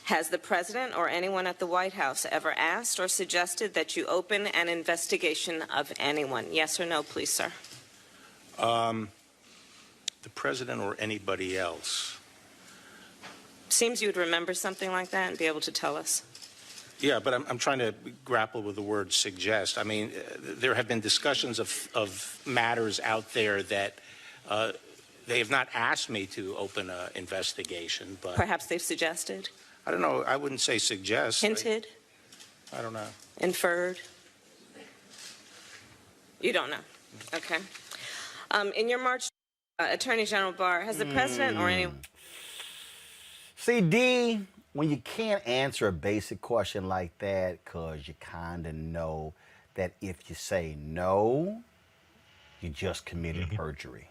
S4: Has the president or anyone at the White House ever asked or suggested that you open an investigation of anyone? Yes or no, please, sir?
S9: The president or anybody else?
S4: Seems you would remember something like that and be able to tell us.
S9: Yeah, but I'm trying to grapple with the word suggest. I mean, there have been discussions of matters out there that they have not asked me to open an investigation, but
S4: perhaps they've suggested.
S9: I don't know. I wouldn't say suggest.
S4: Hinted?
S9: I don't know.
S4: Inferred? You don't know. Okay. In your March, Attorney General Barr, has the president or anyone...
S1: See, D, when you can't answer a basic question like that because you kind of know that if you say no, you just committed perjury.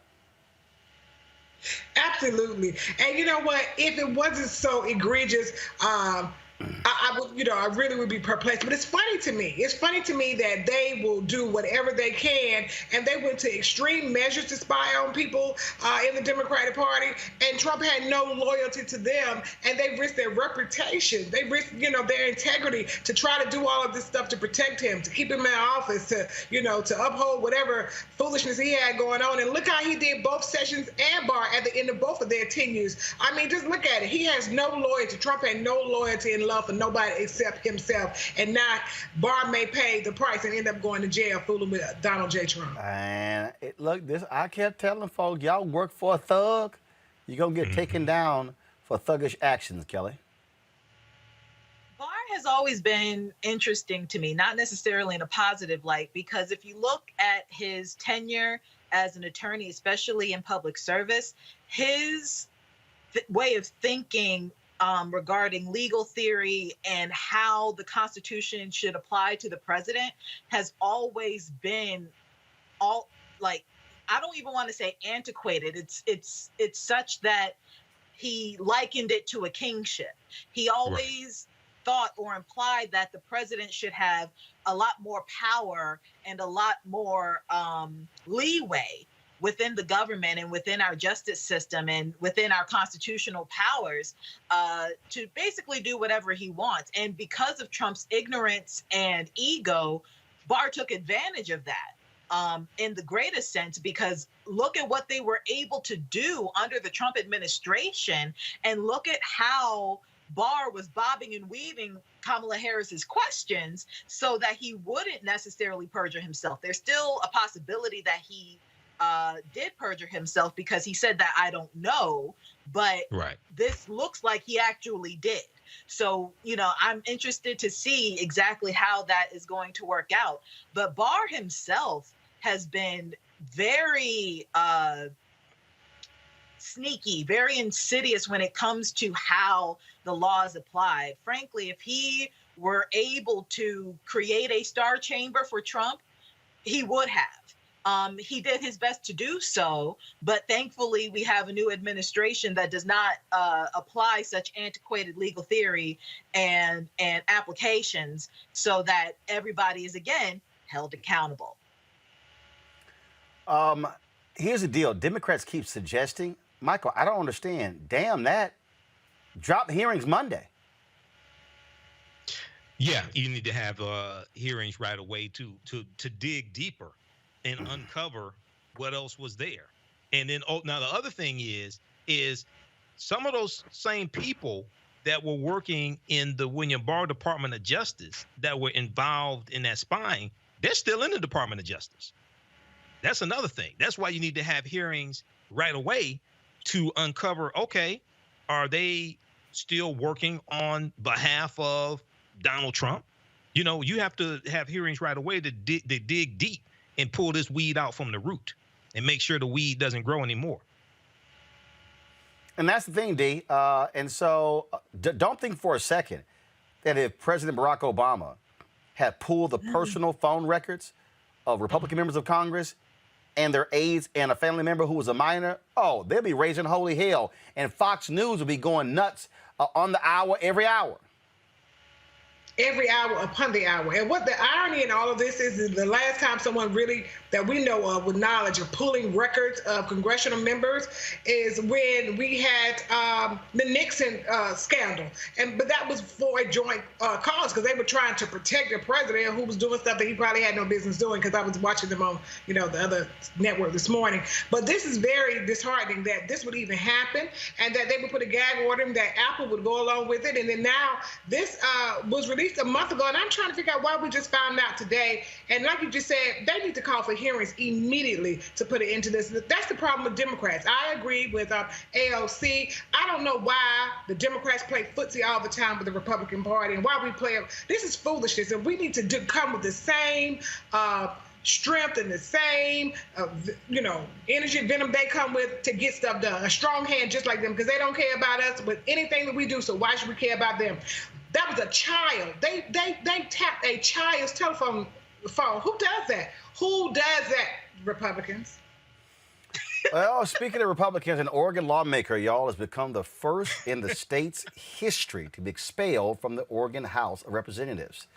S6: Absolutely. And you know what? If it wasn't so egregious, I would, I really would be perplexed. But it's funny to me. It's funny to me that they will do whatever they can, and they went to extreme measures to spy on people in the Democratic Party, and Trump had no loyalty to them, and they risked their reputation. They risked, their integrity to try to do all of this stuff to protect him, to keep him in office, to uphold whatever foolishness he had going on. And look how he did both Sessions and Barr at the end of both of their tenures. I mean, just look at it. He has no loyalty. Trump had no loyalty and love for nobody except himself, and now Barr may pay the price and end up going to jail fooling with Donald J. Trump.
S1: And I kept telling folks, y'all work for a thug, you're gonna get taken down for thuggish actions, Kelly.
S8: Barr has always been interesting to me, not necessarily in a positive light, because if you look at his tenure as an attorney, especially in public service, his way of thinking regarding legal theory and how the Constitution should apply to the president has always been I don't even want to say antiquated. It's such that he likened it to a kingship. He always thought or implied that the president should have a lot more power and a lot more leeway within the government and within our justice system and within our constitutional powers to basically do whatever he wants. And because of Trump's ignorance and ego, Barr took advantage of that in the greatest sense, because look at what they were able to do under the Trump administration, and look at how Barr was bobbing and weaving Kamala Harris's questions so that he wouldn't necessarily perjure himself. There's still a possibility that he did perjure himself because he said that I don't know, but this looks like he actually did. So, I'm interested to see exactly how that is going to work out. But Barr himself has been very sneaky, very insidious when it comes to how the law is applied. Frankly, if he were able to create a star chamber for Trump, he would have. He did his best to do so, but thankfully we have a new administration that does not apply such antiquated legal theory and applications, so that everybody is again held accountable.
S1: Here's the deal. Democrats keep suggesting, Michael, I don't understand. Damn that. drop hearings Monday.
S7: Yeah, you need to have hearings right away to dig deeper and uncover what else was there. And then now the other thing is some of those same people that were working in the William Barr Department of Justice that were involved in that spying, they're still in the Department of Justice. That's another thing. That's why you need to have hearings right away to uncover, okay, are they still working on behalf of Donald Trump? You know, you have to have hearings right away to dig deep and pull this weed out from the root and make sure the weed doesn't grow anymore.
S1: And that's the thing, D. And so don't think for a second that if President Barack Obama had pulled the personal phone records of Republican members of Congress and their aides and a family member who was a minor, oh, they'll be raising holy hell. And Fox News will be going nuts on the hour, every hour.
S6: Every hour upon the hour. And what the irony in all of this is the last time someone really that we know of with knowledge of pulling records of congressional members is when we had the Nixon scandal. But that was for a joint cause because they were trying to protect the president who was doing stuff that he probably had no business doing, because I was watching them on, the other network this morning. But this is very disheartening that this would even happen and that they would put a gag order and that Apple would go along with it. And then now this was released a month ago, and I'm trying to figure out why we just found out today. And like you just said, they need to call for hearings immediately to put it into this. That's the problem with Democrats. I agree with AOC. I don't know why the Democrats play footsie all the time with the Republican Party and why we play. This is foolishness, and we need to come with the same strength and the same, energy, venom they come with to get stuff done. A strong hand just like them, because they don't care about us with anything that we do, so why should we care about them? That was a child. They tapped a child's telephone phone. Who does that? Who does that, Republicans?
S1: Well, speaking of Republicans, an Oregon lawmaker, y'all, has become the first in the state's history to be expelled from the Oregon House of Representatives.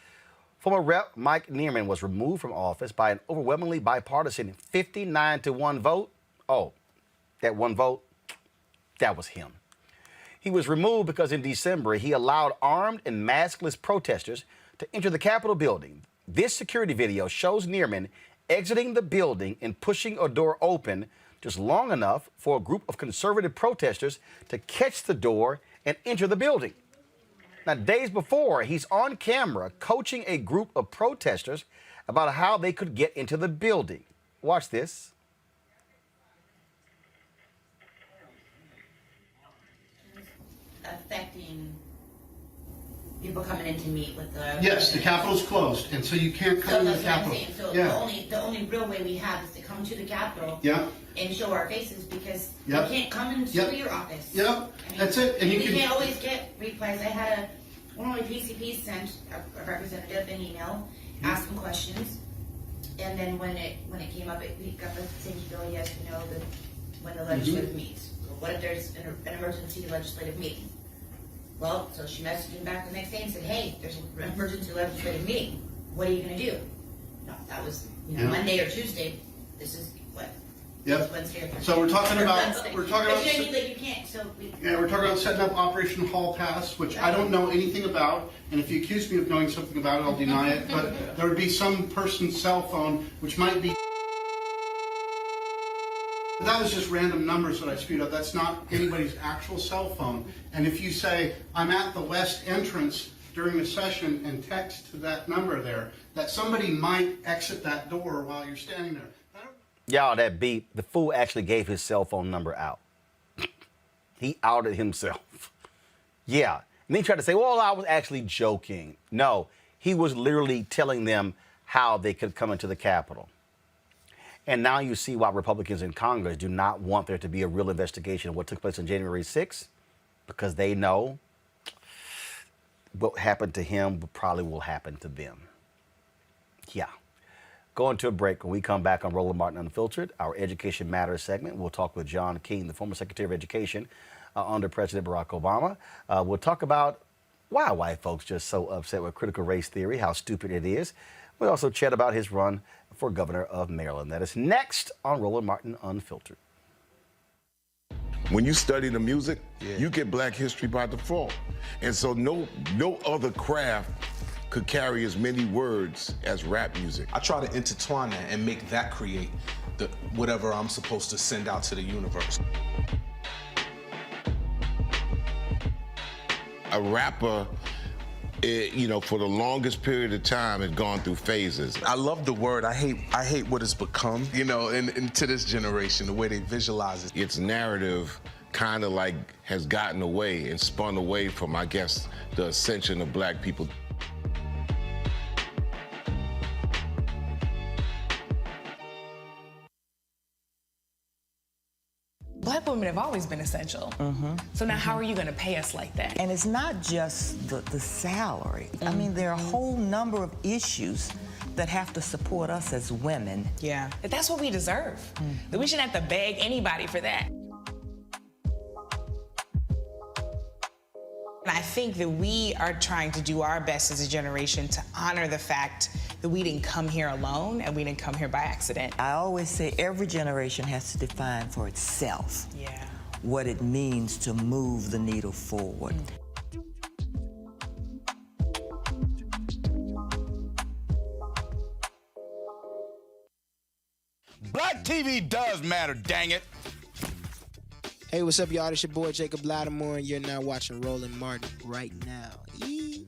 S1: Former Rep. Mike Neerman was removed from office by an overwhelmingly bipartisan 59-1 vote. Oh, that one vote, that was him. He was removed because in December, he allowed armed and maskless protesters to enter the Capitol building. This security video shows Neerman exiting the building and pushing a door open just long enough for a group of conservative protesters to catch the door and enter the building. Now, days before, he's on camera coaching a group of protesters about how they could get into the building. Watch this.
S10: Affecting people coming in to meet with the...
S11: Yes, the Capitol's closed, and so you can't come to the Capitol.
S10: So
S11: yeah.
S10: the only real way we have is to come to the Capitol
S11: yeah.
S10: and show our faces, because
S11: yep.
S10: we can't come into
S11: yep.
S10: your office.
S11: Yep,
S10: I mean,
S11: that's it. And
S10: you can't always get replies. I had one of my PCPs sent a representative an email, asked him questions, and then when it came up, we got the same bill, yes, when the legislative meets. What if there's an emergency legislative meeting? Well, so she messaged him back the next day and said, hey, there's an emergency legislative meeting. What are you going to do? No, that was Monday or Tuesday. This is what?
S11: Yep.
S10: Wednesday.
S11: So we're talking about
S10: but you can't. So
S11: we're talking about setting up Operation Hall Pass, which I don't know anything about. And if you accuse me of knowing something about it, I'll deny it. But there would be some person's cell phone, which might be. That was just random numbers that I spewed out. That's not anybody's actual cell phone. And if you say, I'm at the west entrance during the session and text to that number there, that somebody might exit that door while you're standing there.
S1: Y'all, that beat, the fool actually gave his cell phone number out. He outed himself. Yeah. And they tried to say, well, I was actually joking. No, he was literally telling them how they could come into the Capitol. And now you see why Republicans in Congress do not want there to be a real investigation of what took place on January 6th, because they know what happened to him probably will happen to them. Yeah. Going to a break. When we come back on Roland Martin Unfiltered, our Education Matters segment, we'll talk with John King, the former Secretary of Education under President Barack Obama. We'll talk about why white folks just so upset with critical race theory, how stupid it is. We'll also chat about his run for governor of Maryland. That is next on Roland Martin Unfiltered.
S27: When you study the music, you get Black history by default. And so no other craft could carry as many words as rap music.
S12: I try to intertwine that and make that create whatever I'm supposed to send out to the universe.
S27: A rapper, for the longest period of time has gone through phases.
S12: I love the word. I hate what it's become, and to this generation, the way they visualize it.
S27: Its narrative kind of like has gotten away and spun away from, I guess, the ascension of Black people.
S13: Black women have always been essential. So now how are you going to pay us like that?
S14: And it's not just the salary. I mean, there are a whole number of issues that have to support us as women.
S13: Yeah, but that's what we deserve. That we shouldn't have to beg anybody for that. And I think that we are trying to do our best as a generation to honor the fact that we didn't come here alone and we didn't come here by accident.
S14: I always say every generation has to define for itself what it means to move the needle forward.
S16: Black TV does matter, dang it.
S18: Hey, what's up, y'all? It's your boy, Jacob Lattimore, and you're now watching Roland Martin right now. Yee.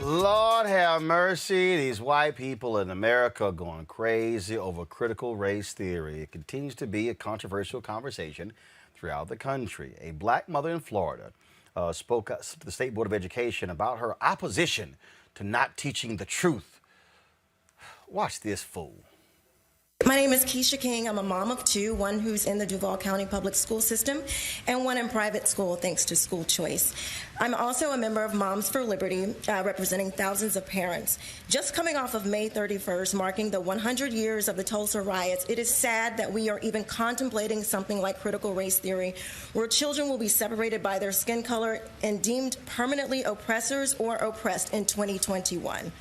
S1: Lord have mercy. These white people in America are going crazy over critical race theory. It continues to be a controversial conversation throughout the country. A black mother in Florida spoke to the State Board of Education about her opposition to not teaching the truth. Watch this fool.
S19: My name is Keisha King. I'm a mom of two, one who's in the Duval County Public School System and one in private school thanks to school choice. I'm also a member of Moms for Liberty, representing thousands of parents. Just coming off of May 31st, marking the 100 years of the Tulsa riots, it is sad that we are even contemplating something like critical race theory, where children will be separated by their skin color and deemed permanently oppressors or oppressed in 2021.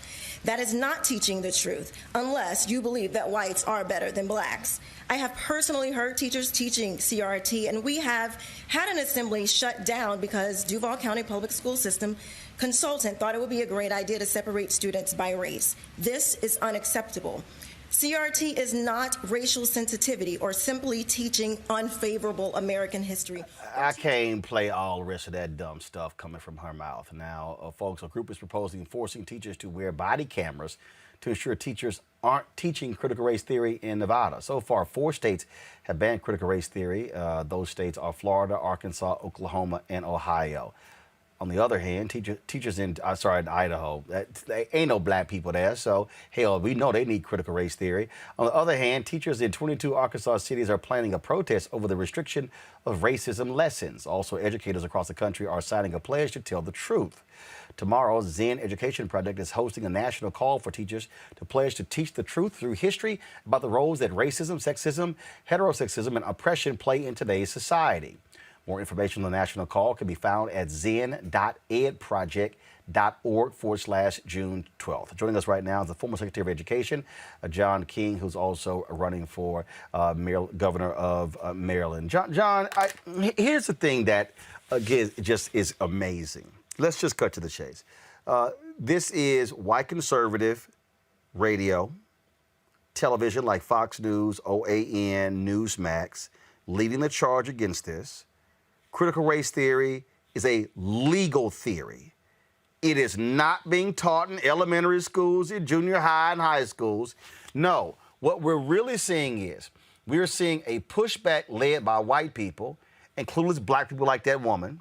S19: That is not teaching the truth, unless you believe that whites are better than blacks. I have personally heard teachers teaching CRT, and we have had an assembly shut down because Duval County Public School System consultant thought it would be a great idea to separate students by race. This is unacceptable. CRT is not racial sensitivity or simply teaching unfavorable American history.
S1: I can't play all the rest of that dumb stuff coming from her mouth. Now, folks, a group is proposing forcing teachers to wear body cameras to ensure teachers aren't teaching critical race theory in Nevada. So far, 4 states have banned critical race theory. Those states are Florida, Arkansas, Oklahoma, and Ohio. On the other hand, teachers in Idaho, there ain't no black people there, so hell, we know they need critical race theory. On the other hand, teachers in 22 Arkansas cities are planning a protest over the restriction of racism lessons. Also, educators across the country are signing a pledge to tell the truth. Tomorrow, Zen Education Project is hosting a national call for teachers to pledge to teach the truth through history about the roles that racism, sexism, heterosexism, and oppression play in today's society. More information on the national call can be found at zen.edproject.org/June 12th. Joining us right now is the former Secretary of Education, John King, who's also running for Governor of Maryland. John, here's the thing that, again, just is amazing. Let's just cut to the chase. This is white conservative radio, television like Fox News, OAN, Newsmax, leading the charge against this. Critical race theory is a legal theory. It is not being taught in elementary schools, in junior high and high schools. No, what we're really seeing is we're seeing a pushback led by white people, including black people like that woman,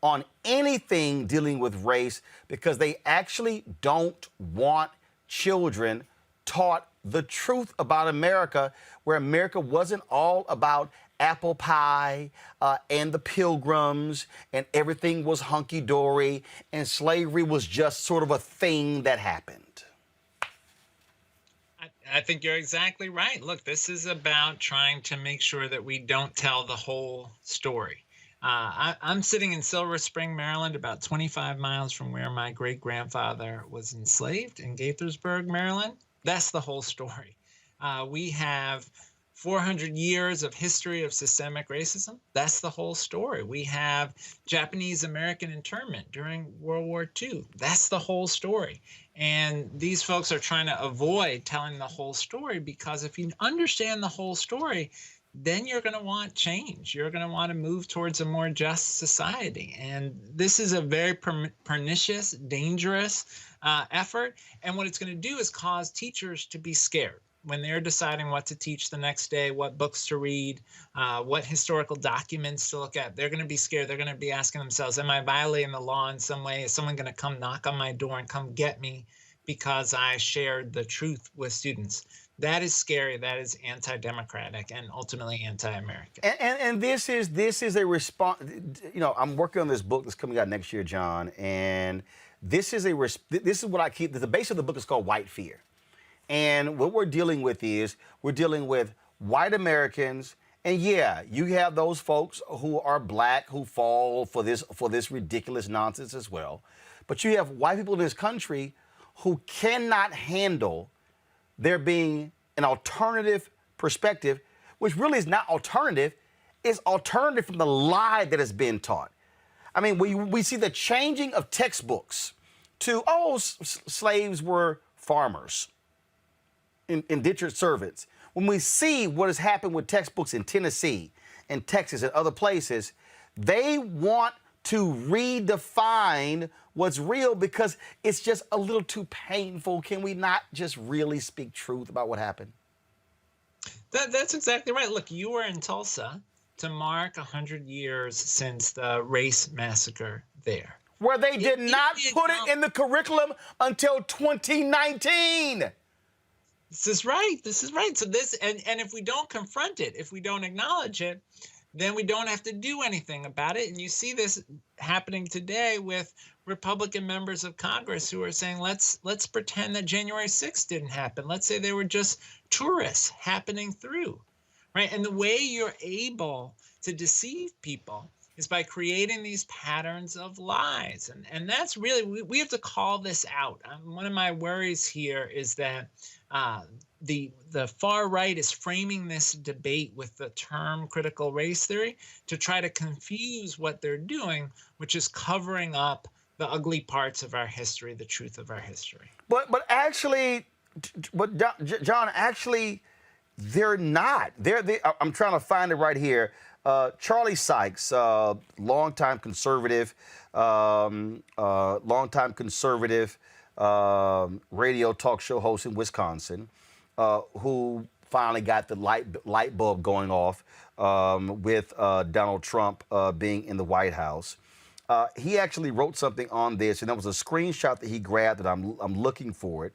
S1: on anything dealing with race because they actually don't want children taught the truth about America, where America wasn't all about apple pie and the Pilgrims and everything was hunky-dory and slavery was just sort of a thing that happened.
S2: I think you're exactly right. Look, this is about trying to make sure that we don't tell the whole story. I'm sitting in Silver Spring, Maryland, about 25 miles from where my great-grandfather was enslaved in Gaithersburg, Maryland. That's the whole story. We have 400 years of history of systemic racism. That's the whole story. We have Japanese American internment during World War II. That's the whole story. And these folks are trying to avoid telling the whole story, because if you understand the whole story, then you're going to want change. You're going to want to move towards a more just society. And this is a very pernicious, dangerous effort. And what it's going to do is cause teachers to be scared when they're deciding what to teach the next day, what books to read, what historical documents to look at. They're going to be scared. They're going to be asking themselves, am I violating the law in some way? Is someone going to come knock on my door and come get me because I shared the truth with students? That is scary. That is anti-democratic and ultimately anti-American.
S1: And this is a response. You know, I'm working on this book that's coming out next year, John, and this is what I keep. The base of the book is called White Fear, and what we're dealing with white Americans. And yeah, you have those folks who are black who fall for this ridiculous nonsense as well, but you have white people in this country who cannot handle there being an alternative perspective, which really is not alternative, it's alternative from the lie that has been taught. I mean, we see the changing of textbooks to, slaves were farmers, indentured servants. When we see what has happened with textbooks in Tennessee and Texas and other places, they want to redefine what's real because it's just a little too painful. Can we not just really speak truth about what happened?
S2: That's exactly right. Look, you were in Tulsa to mark 100 years since the race massacre there.
S1: Where they did not put it in the curriculum until 2019.
S2: This is right. So and if we don't confront it, if we don't acknowledge it, then we don't have to do anything about it. And you see this happening today with Republican members of Congress who are saying, let's pretend that January 6th didn't happen. Let's say they were just tourists happening through, right? And the way you're able to deceive people is by creating these patterns of lies. And that's really, we have to call this out. One of my worries here is that the far right is framing this debate with the term critical race theory to try to confuse what they're doing, which is covering up the ugly parts of our history, the truth of our history.
S1: But John, actually, they're not. I'm trying to find it right here. Charlie Sykes, longtime conservative radio talk show host in Wisconsin, who finally got the light bulb going off with Donald Trump being in the White House. He actually wrote something on this, and that was a screenshot that he grabbed, that I'm looking for it,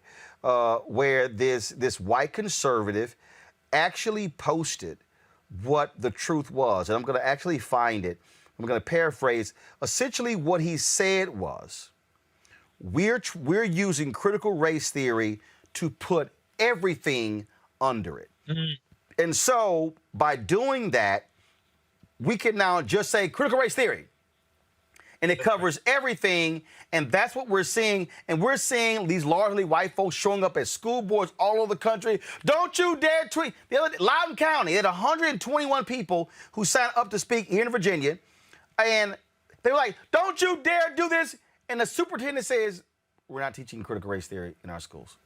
S1: where this white conservative actually posted what the truth was. And I'm going to actually find it. I'm going to paraphrase. Essentially what he said was, we're using critical race theory to put everything under it. Mm-hmm. And so by doing that, we can now just say critical race theory. And it covers everything, and that's what we're seeing. And we're seeing these largely white folks showing up at school boards all over the country. Don't you dare tweet. The other day, Loudoun County had 121 people who signed up to speak here in Virginia, and they were like, don't you dare do this. And the superintendent says, we're not teaching critical race theory in our schools.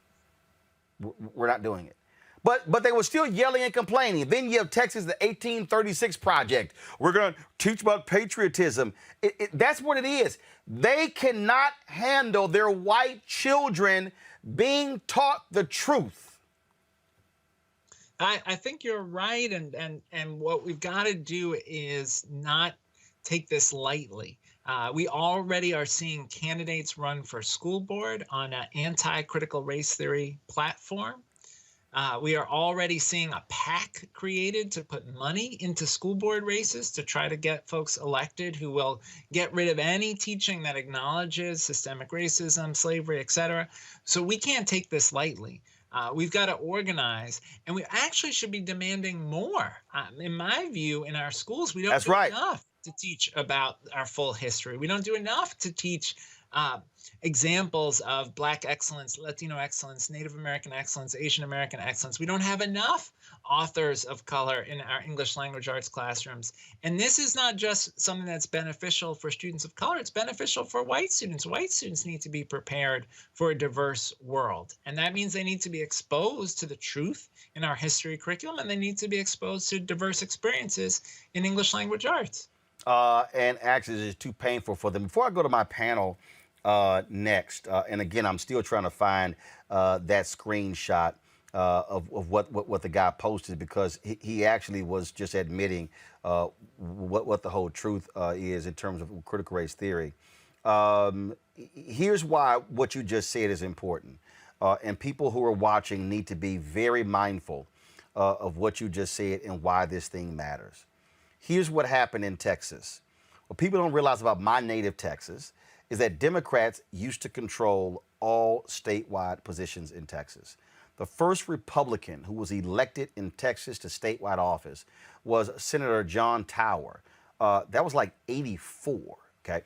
S1: We're not doing it. But they were still yelling and complaining. Then you have Texas, the 1836 Project. We're going to teach about patriotism. That's what it is. They cannot handle their white children being taught the truth.
S2: I think you're right. And what we've got to do is not take this lightly. We already are seeing candidates run for school board on an anti-critical race theory platform. We are already seeing a PAC created to put money into school board races to try to get folks elected who will get rid of any teaching that acknowledges systemic racism, slavery, etc. So we can't take this lightly. We've got to organize, and we actually should be demanding more. In my view, in our schools, we don't do enough to teach about our full history. We don't do enough to teach examples of Black excellence, Latino excellence, Native American excellence, Asian American excellence. We don't have enough authors of color in our English language arts classrooms. And this is not just something that's beneficial for students of color, it's beneficial for white students. White students need to be prepared for a diverse world. And that means they need to be exposed to the truth in our history curriculum, and they need to be exposed to diverse experiences in English language arts.
S1: And actually, it's too painful for them. Before I go to my panel next, and again, I'm still trying to find that screenshot of what the guy posted, because he actually was just admitting what the whole truth is in terms of critical race theory. Here's why what you just said is important. And people who are watching need to be very mindful of what you just said and why this thing matters. Here's what happened in Texas. What people don't realize about my native Texas is that Democrats used to control all statewide positions in Texas. The first Republican who was elected in Texas to statewide office was Senator John Tower. That was like 84, okay?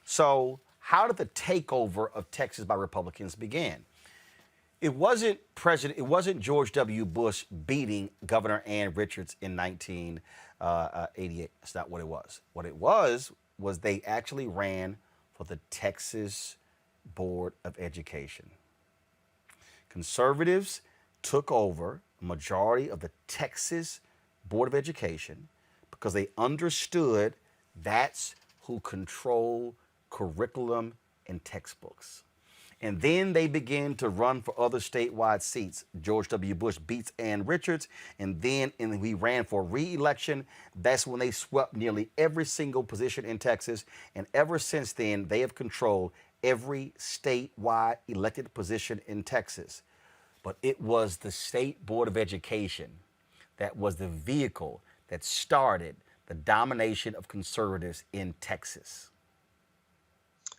S1: So how did the takeover of Texas by Republicans begin? It wasn't George W. Bush beating Governor Ann Richards in 1988. That's not what it was. What it was they actually ran for the Texas Board of Education. Conservatives took over a majority of the Texas Board of Education because they understood that's who controlled curriculum and textbooks. And then they began to run for other statewide seats. George W. Bush beats Ann Richards, and then we ran for re-election. That's when they swept nearly every single position in Texas. And ever since then, they have controlled every statewide elected position in Texas. But it was the State Board of Education that was the vehicle that started the domination of conservatives in Texas.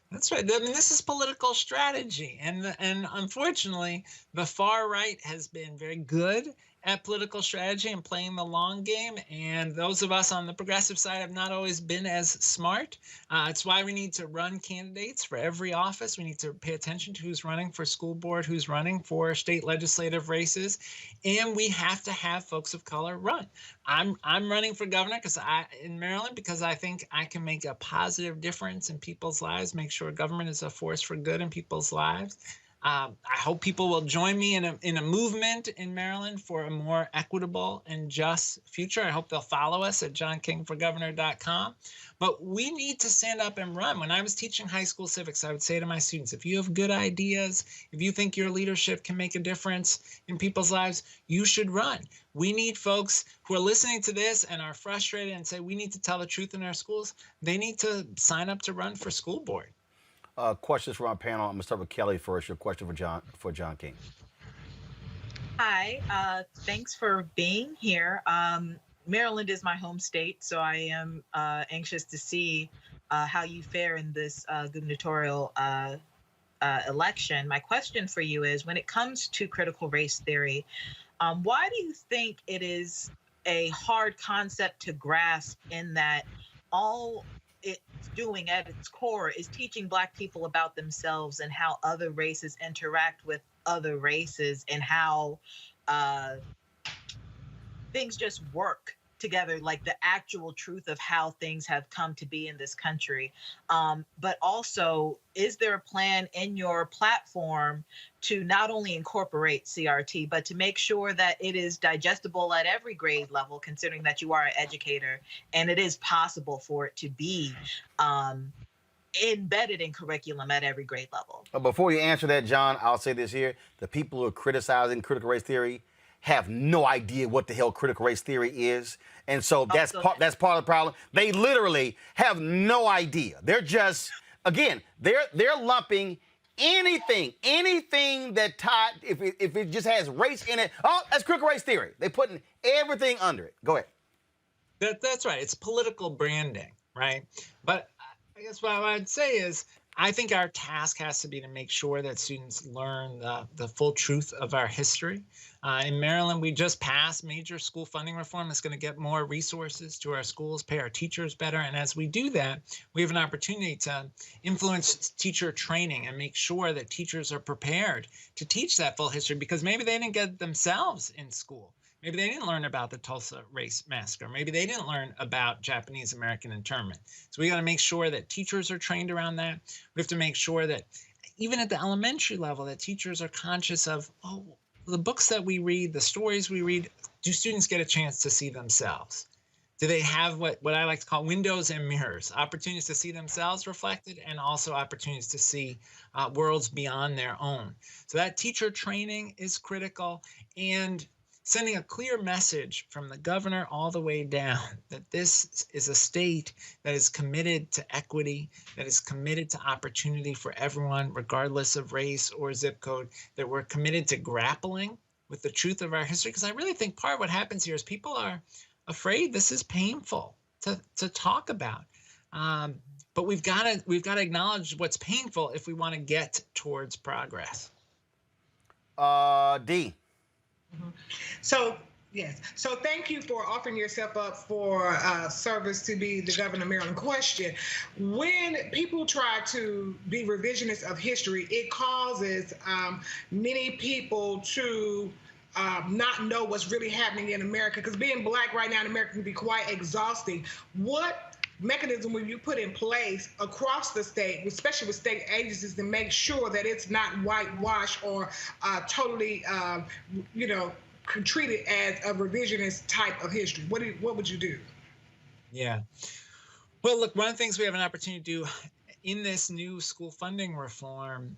S2: That's right. I mean, this is political strategy. And unfortunately, the far right has been very good at political strategy and playing the long game. And those of us on the progressive side have not always been as smart. It's why we need to run candidates for every office. We need to pay attention to who's running for school board, who's running for state legislative races. And we have to have folks of color run. I'm running for governor in Maryland because I think I can make a positive difference in people's lives, make sure government is a force for good in people's lives. I hope people will join me in a movement in Maryland for a more equitable and just future. I hope they'll follow us at johnkingforgovernor.com. But we need to stand up and run. When I was teaching high school civics, I would say to my students, if you have good ideas, if you think your leadership can make a difference in people's lives, you should run. We need folks who are listening to this and are frustrated and say we need to tell the truth in our schools. They need to sign up to run for school board.
S1: Questions from our panel. I'm going to start with Kelly first. Your question for John King.
S8: Hi, thanks for being here. Maryland is my home state, so I am anxious to see how you fare in this gubernatorial election. My question for you is, when it comes to critical race theory, why do you think it is a hard concept to grasp, in that all it's doing at its core is teaching Black people about themselves and how other races interact with other races and how things just work together, like the actual truth of how things have come to be in this country. But also, is there a plan in your platform to not only incorporate CRT, but to make sure that it is digestible at every grade level, considering that you are an educator, and it is possible for it to be embedded in curriculum at every grade level?
S1: Before you answer that, John, I'll say this here. The people who are criticizing critical race theory have no idea what the hell critical race theory is. And so that's part of the problem. They literally have no idea. They're just, again, they're lumping anything that tied, if it just has race in it, oh, that's critical race theory. They're putting everything under it. Go ahead.
S2: That's right. It's political branding, right? But I guess what I'd say is, I think our task has to be to make sure that students learn the full truth of our history. In Maryland, we just passed major school funding reform that's going to get more resources to our schools, pay our teachers better. And as we do that, we have an opportunity to influence teacher training and make sure that teachers are prepared to teach that full history, because maybe they didn't get it themselves in school. Maybe they didn't learn about the Tulsa Race Massacre. Maybe they didn't learn about Japanese American internment. So we got to make sure that teachers are trained around that. We have to make sure that even at the elementary level, that teachers are conscious of, oh, the books that we read, the stories we read, do students get a chance to see themselves? Do they have what I like to call windows and mirrors, opportunities to see themselves reflected, and also opportunities to see worlds beyond their own? So that teacher training is critical, and sending a clear message from the governor all the way down that this is a state that is committed to equity, that is committed to opportunity for everyone, regardless of race or zip code, that we're committed to grappling with the truth of our history. Because I really think part of what happens here is people are afraid this is painful to talk about. But we've got to acknowledge what's painful if we want to get towards progress.
S1: D.
S6: So, yes. So thank you for offering yourself up for service to be the governor of Maryland. Question: when people try to be revisionists of history, it causes many people to not know what's really happening in America, because being Black right now in America can be quite exhausting. What mechanism will you put in place across the state, especially with state agencies, to make sure that it's not whitewashed or totally, treated as a revisionist type of history? What would you do?
S2: Yeah. Well, look, one of the things we have an opportunity to do in this new school funding reform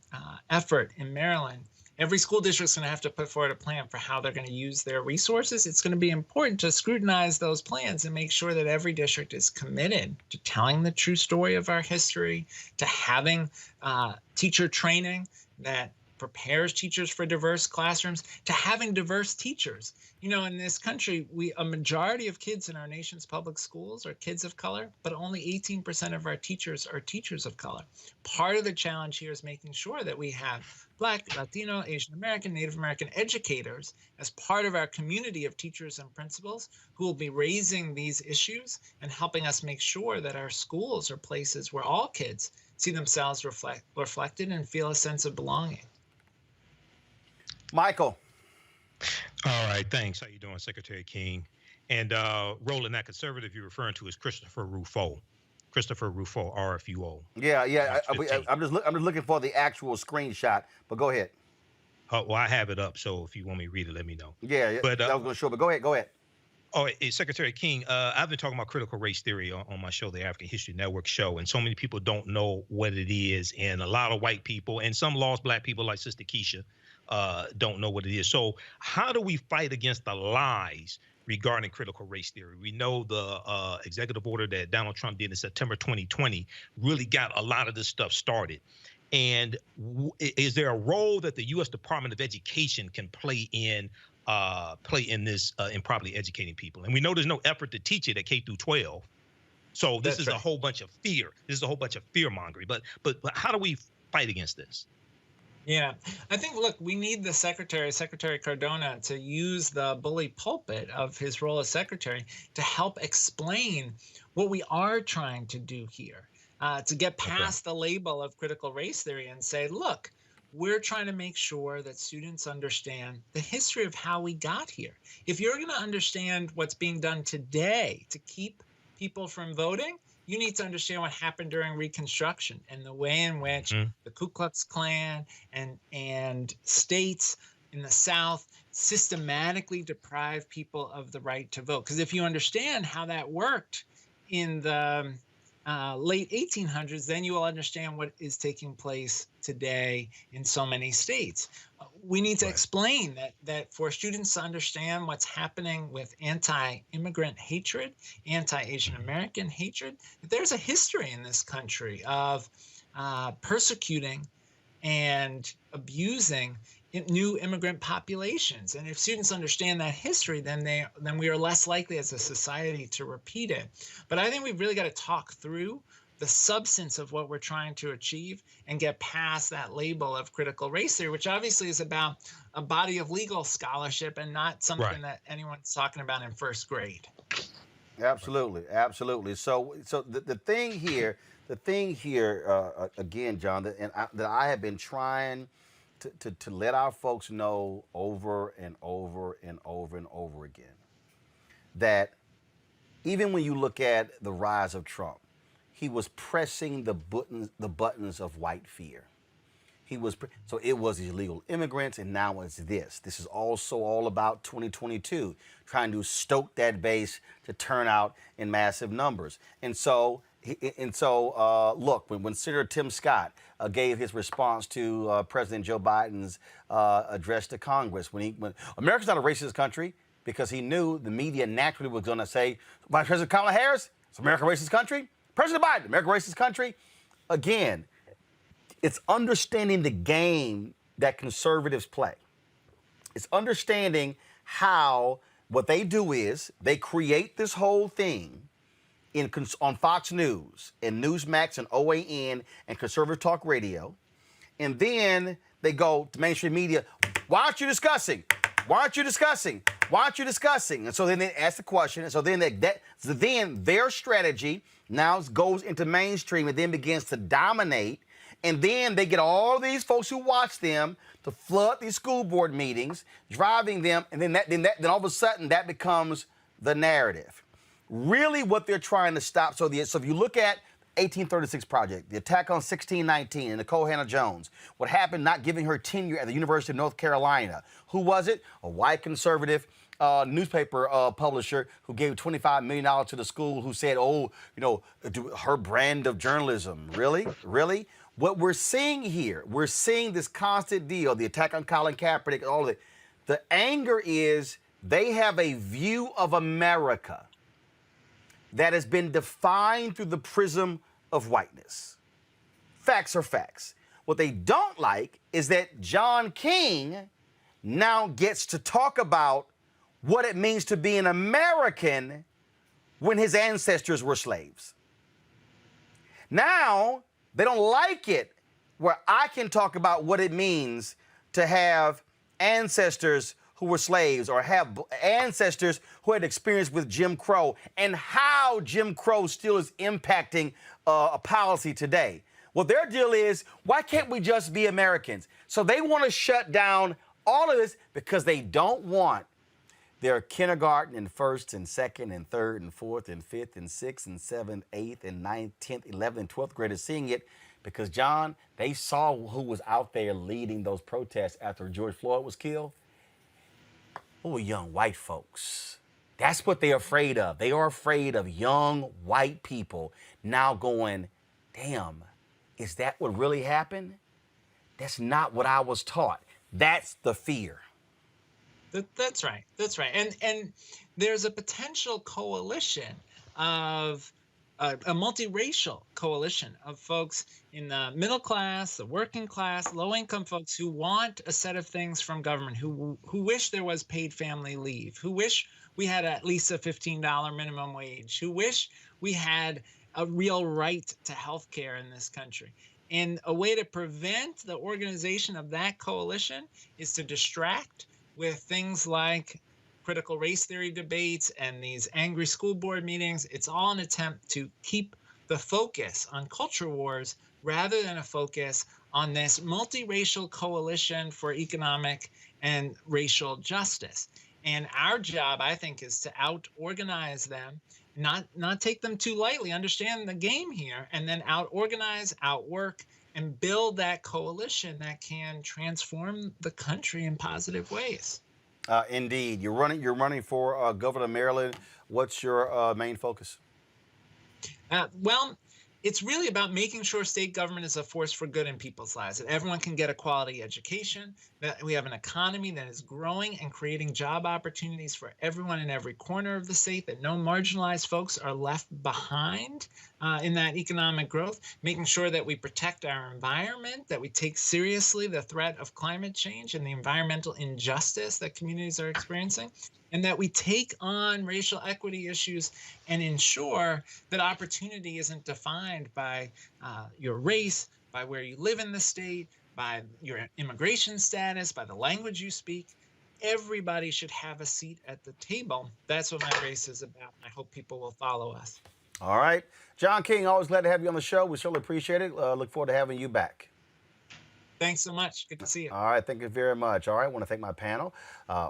S2: effort in Maryland, every school district is going to have to put forward a plan for how they're going to use their resources. It's going to be important to scrutinize those plans and make sure that every district is committed to telling the true story of our history, to having teacher training that prepares teachers for diverse classrooms, to having diverse teachers. You know, in this country, a majority of kids in our nation's public schools are kids of color, but only 18% of our teachers are teachers of color. Part of the challenge here is making sure that we have Black, Latino, Asian American, Native American educators as part of our community of teachers and principals who will be raising these issues and helping us make sure that our schools are places where all kids see themselves reflected and feel a sense of belonging.
S1: Michael.
S7: All right, thanks. How you doing, Secretary King? And Roland, that conservative you're referring to is Christopher Rufo. Christopher Rufo, RFUO.
S1: Yeah. I'm just looking for the actual screenshot, but go ahead.
S7: Well, I have it up, so if you want me to read it, let me know.
S1: Yeah, but I was going to show, but go ahead.
S7: Oh, Secretary King, I've been talking about critical race theory on my show, the African History Network show, and so many people don't know what it is, and a lot of white people and some lost Black people like Sister Keisha don't know what it is. So how do we fight against the lies regarding critical race theory? We know the executive order that Donald Trump did in September 2020 really got a lot of this stuff started. And is there a role that the U.S. Department of Education can play in this in properly educating people? And we know there's no effort to teach it at K through 12. So this is a whole bunch of fear. This is a whole bunch of fear mongering. But how do we fight against this?
S2: Yeah, I think, look, we need the Secretary Cardona, to use the bully pulpit of his role as secretary to help explain what we are trying to do here, to get past the label of critical race theory and say, look, we're trying to make sure that students understand the history of how we got here. If you're going to understand what's being done today to keep people from voting, you need to understand what happened during Reconstruction and the way in which the Ku Klux Klan and states in the South systematically deprive people of the right to vote. Because if you understand how that worked in the late 1800s, then you will understand what is taking place today in so many states. We need to explain that for students to understand what's happening with anti-immigrant hatred, anti-Asian American hatred, that there's a history in this country of persecuting and abusing new immigrant populations. And if students understand that history, then we are less likely as a society to repeat it. But I think we've really got to talk through the substance of what we're trying to achieve and get past that label of critical race theory, which obviously is about a body of legal scholarship and not something that anyone's talking about in first grade.
S1: Absolutely, absolutely. So the thing here, again, John, that I have been trying to let our folks know over and over and over and over again, that even when you look at the rise of Trump, he was pressing the buttons of white fear. So it was illegal immigrants, and now it's this. This is also all about 2022, trying to stoke that base to turn out in massive numbers. And so look, when Senator Tim Scott gave his response to President Joe Biden's address to Congress, when America's not a racist country, because he knew the media naturally was going to say, Vice President Kamala Harris, it's America a racist country? President Biden, America a racist country? Again, it's understanding the game that conservatives play. It's understanding how what they do is they create this whole thing on Fox News and Newsmax and OAN and Conservative Talk Radio, and then they go to mainstream media, why aren't you discussing? Why aren't you discussing? Why aren't you discussing? And so then they ask the question, and so then then their strategy now goes into mainstream and then begins to dominate. And then they get all these folks who watch them to flood these school board meetings, driving them, and then all of a sudden that becomes the narrative. Really, what they're trying to stop. So if you look at 1836 Project, the attack on 1619 and Nicole Hannah-Jones, what happened not giving her tenure at the University of North Carolina. Who was it? A white conservative newspaper publisher who gave $25 million to the school, who said, her brand of journalism. Really? Really? What we're seeing here, we're seeing this constant deal, the attack on Colin Kaepernick, all of it. The anger is they have a view of America that has been defined through the prism of whiteness. Facts are facts. What they don't like is that John King now gets to talk about what it means to be an American when his ancestors were slaves. Now, they don't like it where I can talk about what it means to have ancestors who were slaves or have ancestors who had experience with Jim Crow and how Jim Crow still is impacting a policy today. Well, their deal is, why can't we just be Americans? So they want to shut down all of this because they don't want their kindergarten and first and second and third and fourth and fifth and sixth and seventh, eighth and ninth, 10th, 11th and 12th graders seeing it because, John, they saw who was out there leading those protests after George Floyd was killed. Oh, young white folks. That's what they're afraid of. They are afraid of young white people now going, damn, is that what really happened? That's not what I was taught. That's the fear.
S2: That's right. That's right. And there's a potential coalition of a multiracial coalition of folks in the middle class, the working class, low-income folks who want a set of things from government, who wish there was paid family leave, who wish we had at least a $15 minimum wage, who wish we had a real right to health care in this country. And a way to prevent the organization of that coalition is to distract with things like critical race theory debates and these angry school board meetings. It's all an attempt to keep the focus on culture wars rather than a focus on this multiracial coalition for economic and racial justice. And our job, I think, is to out-organize them, not take them too lightly, understand the game here, and then out-organize, outwork, and build that coalition that can transform the country in positive ways.
S1: Indeed. You're running for governor of Maryland. What's your main focus?
S2: Well, it's really about making sure state government is a force for good in people's lives, that everyone can get a quality education, that we have an economy that is growing and creating job opportunities for everyone in every corner of the state, that no marginalized folks are left behind in that economic growth, making sure that we protect our environment, that we take seriously the threat of climate change and the environmental injustice that communities are experiencing, and that we take on racial equity issues and ensure that opportunity isn't defined by your race, by where you live in the state, by your immigration status, by the language you speak. Everybody should have a seat at the table. That's what my race is about. I hope people will follow us.
S1: All right. John King, always glad to have you on the show. We certainly appreciate it. Look forward to having you back.
S2: Thanks so much. Good to see you.
S1: All right. Thank you very much. All right. I want to thank my panel,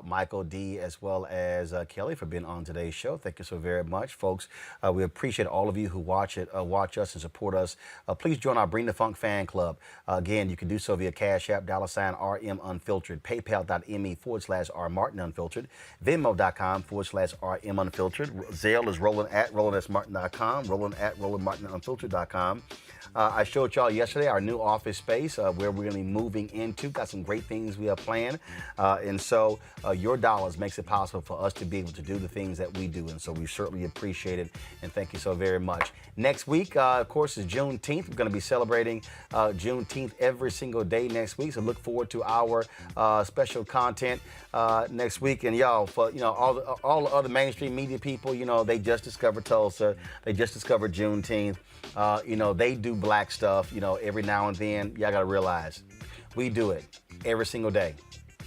S1: Michael D. as well as Kelly, for being on today's show. Thank you so very much, folks. We appreciate all of you who watch us and support us. Please join our Bring the Funk fan club. Again, you can do so via Cash App, $RM Unfiltered, PayPal.me/R Martin Unfiltered, Venmo.com/RM Unfiltered. Zelle is Roland at RolandSMartin.com, Roland at RolandMartinUnfiltered.com. I showed y'all yesterday our new office space where we're going to be moving into. Got some great things we have planned. And so your dollars makes it possible for us to be able to do the things that we do. And so we certainly appreciate it. And thank you so very much. Next week, of course, is Juneteenth. We're going to be celebrating Juneteenth every single day next week. So look forward to our special content next week. And y'all, for all the other mainstream media people, they just discovered Tulsa. They just discovered Juneteenth. They do black stuff, every now and then. Y'all got to realize we do it every single day,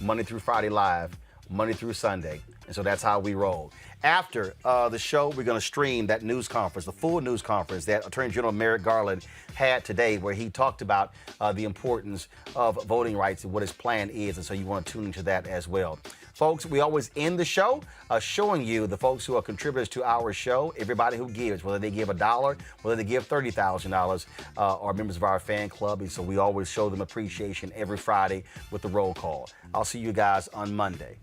S1: Monday through Friday live, Monday through Sunday. And so that's how we roll. After the show, we're going to stream that news conference, the full news conference that Attorney General Merrick Garland had today, where he talked about the importance of voting rights and what his plan is. And so you want to tune into that as well. Folks, we always end the show showing you the folks who are contributors to our show, everybody who gives, whether they give $1, whether they give $30,000, are members of our fan club. And so we always show them appreciation every Friday with the roll call. I'll see you guys on Monday.